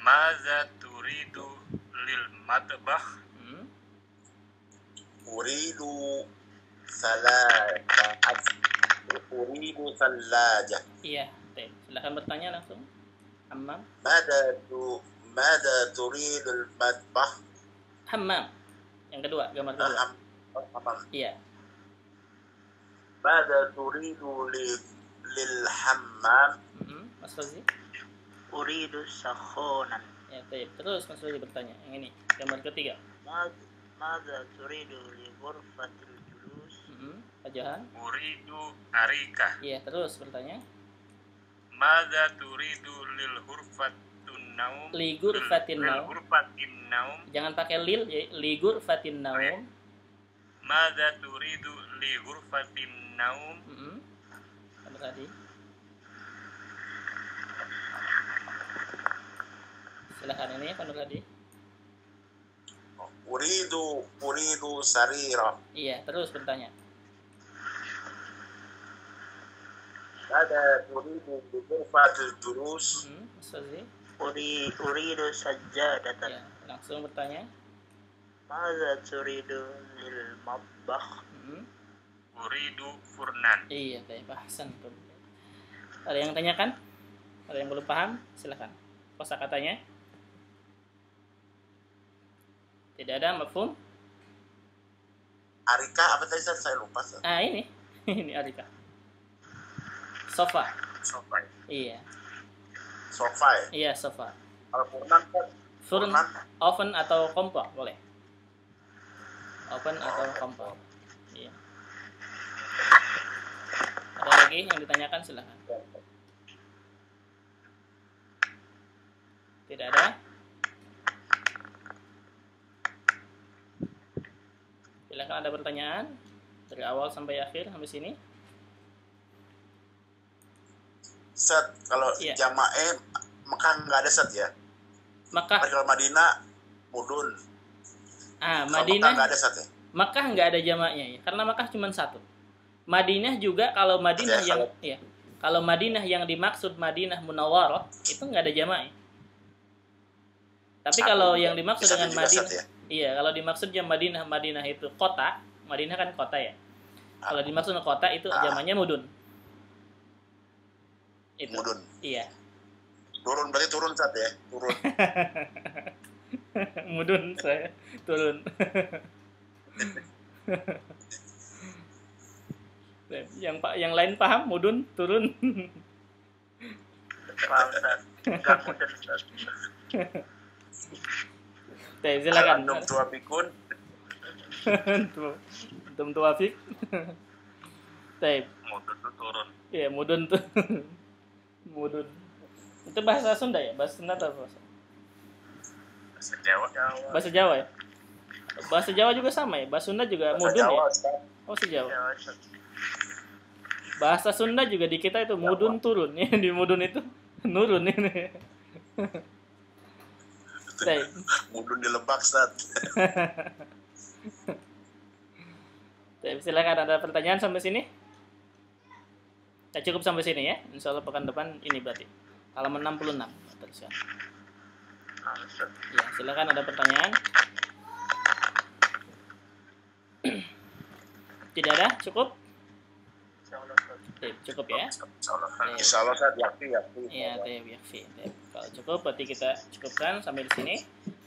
Madza turidu lil madbah? Uridu salata uridu thallaja. Iya, baik. Silakan bertanya langsung. Hammam. Mada turidul matbah? Hammam. Yang kedua, gambar kedua. Iya. Mada turidu lil hammam? Mas Rozi. Uridu sakhonan. Ya, baik. Terus Mas Rozi bertanya. Yang ini, gambar ketiga. Mada turidu li ghurfatil julus? Pak Johan. Uridu arika. Iya, terus bertanya. Mada turidu lil hurfatun naum? Li ghurfatin naum. Hurfatin naum. Jangan pakai lil, ya. Li ghurfatin naum. Mada turidu li hurfatin naum? Apa tadi? Silahkan ini, Pak Nur Hadi. Uridu sarira. Iya, terus bertanya. Mada turidu li ghurfatil julus? Mas Rozi. Uridu sajjadatan. Ya, langsung bertanya. Mada turidu lil matbah? Uridu furnan. Iya, baik. Ahsan. Ada yang tanyakan? Ada yang belum paham? Silakan. Kosakatanya. Tidak ada, mafhum? Arika apa tadi saya lupa. Ah, ini. Ini Arika. Sofa. Sofa. Iya. Sofa ya? Iya, sofa. Kalau furnan kan? Furn, oven atau kompor boleh. Oven atau kompor. Iya. Ada lagi yang ditanyakan, silakan. Tidak ada? Silakan, ada pertanyaan dari awal sampai akhir sampai sini. Set, kalau Iya. jamaah Mekah nggak ada set ya? Makkah. Kalau Madinah mudun. Ah, Kalau Mekah Madinah. nggak ada set ya? Makkah nggak ada jamaknya ya, karena Makkah cuma satu. Madinah juga, kalau Madinah Ya, kalau Madinah yang dimaksud Madinah Munawwarah itu nggak ada jamaknya. Tapi Satu, kalau yang dimaksud bisa dengan juga Madinah, set ya? iya, kalau dimaksudnya Madinah itu kota, Madinah kan kota ya. Kalau dimaksud kota itu jamaknya mudun. Itu. Mudun. Iya. Turun berarti turun set ya? Turun. Mudun saya turun. yang lain paham mudun turun. Paham, Ustaz. Enggak mudah, Ustaz. Teh, silakan. Antum tua pikun. Antum tua fik. Teh. Mudun tuh turun. Iya, mudun tuh. Mudun. Itu bahasa Sunda ya? Bahasa Sunda atau bahasa? Bahasa Jawa. Bahasa Jawa ya? Bahasa Jawa juga sama ya? Bahasa Sunda juga mudun ya? Oh, sejawa. Jawa, Ustaz. Bahasa Sunda juga di kita itu mudun turun ya, di mudun itu nurun ini. Baik. Mudun di Lebak, Ustaz. Silakan, ada pertanyaan sampai sini? Ya, cukup sampai sini ya. Insya Allah pekan depan ini berarti halaman 66. Teruskan. Ya, silakan, ada pertanyaan? Tidak ada? Cukup? Insyaallah, Ustaz. Cukup ya. Insya Allah Ustaz, yakfi. Iya, yakfi. Kalau cukup berarti kita cukupkan sampai di sini.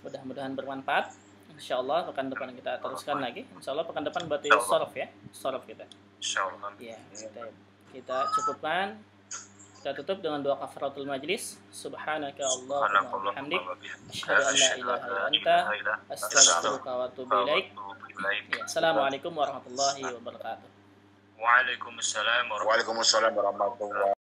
Mudah-mudahan bermanfaat. Insya Allah pekan depan kita teruskan lagi. Insya Allah pekan depan berarti sorof ya, sorof kita. Insyaallah. Iya, kita cukupkan. Kita tutup dengan doa kafaratul majlis. Subhanaka Allahumma wa bihamdik, asyhadu an la ilaha illa anta, astaghfiruka wa atubu ilaik. Ya, assalamualaikum warahmatullahi wabarakatuh. Waalaikumsalam warahmatullahi wabarakatuh. Waalaikumsalam warahmatullahi wabarakatuh.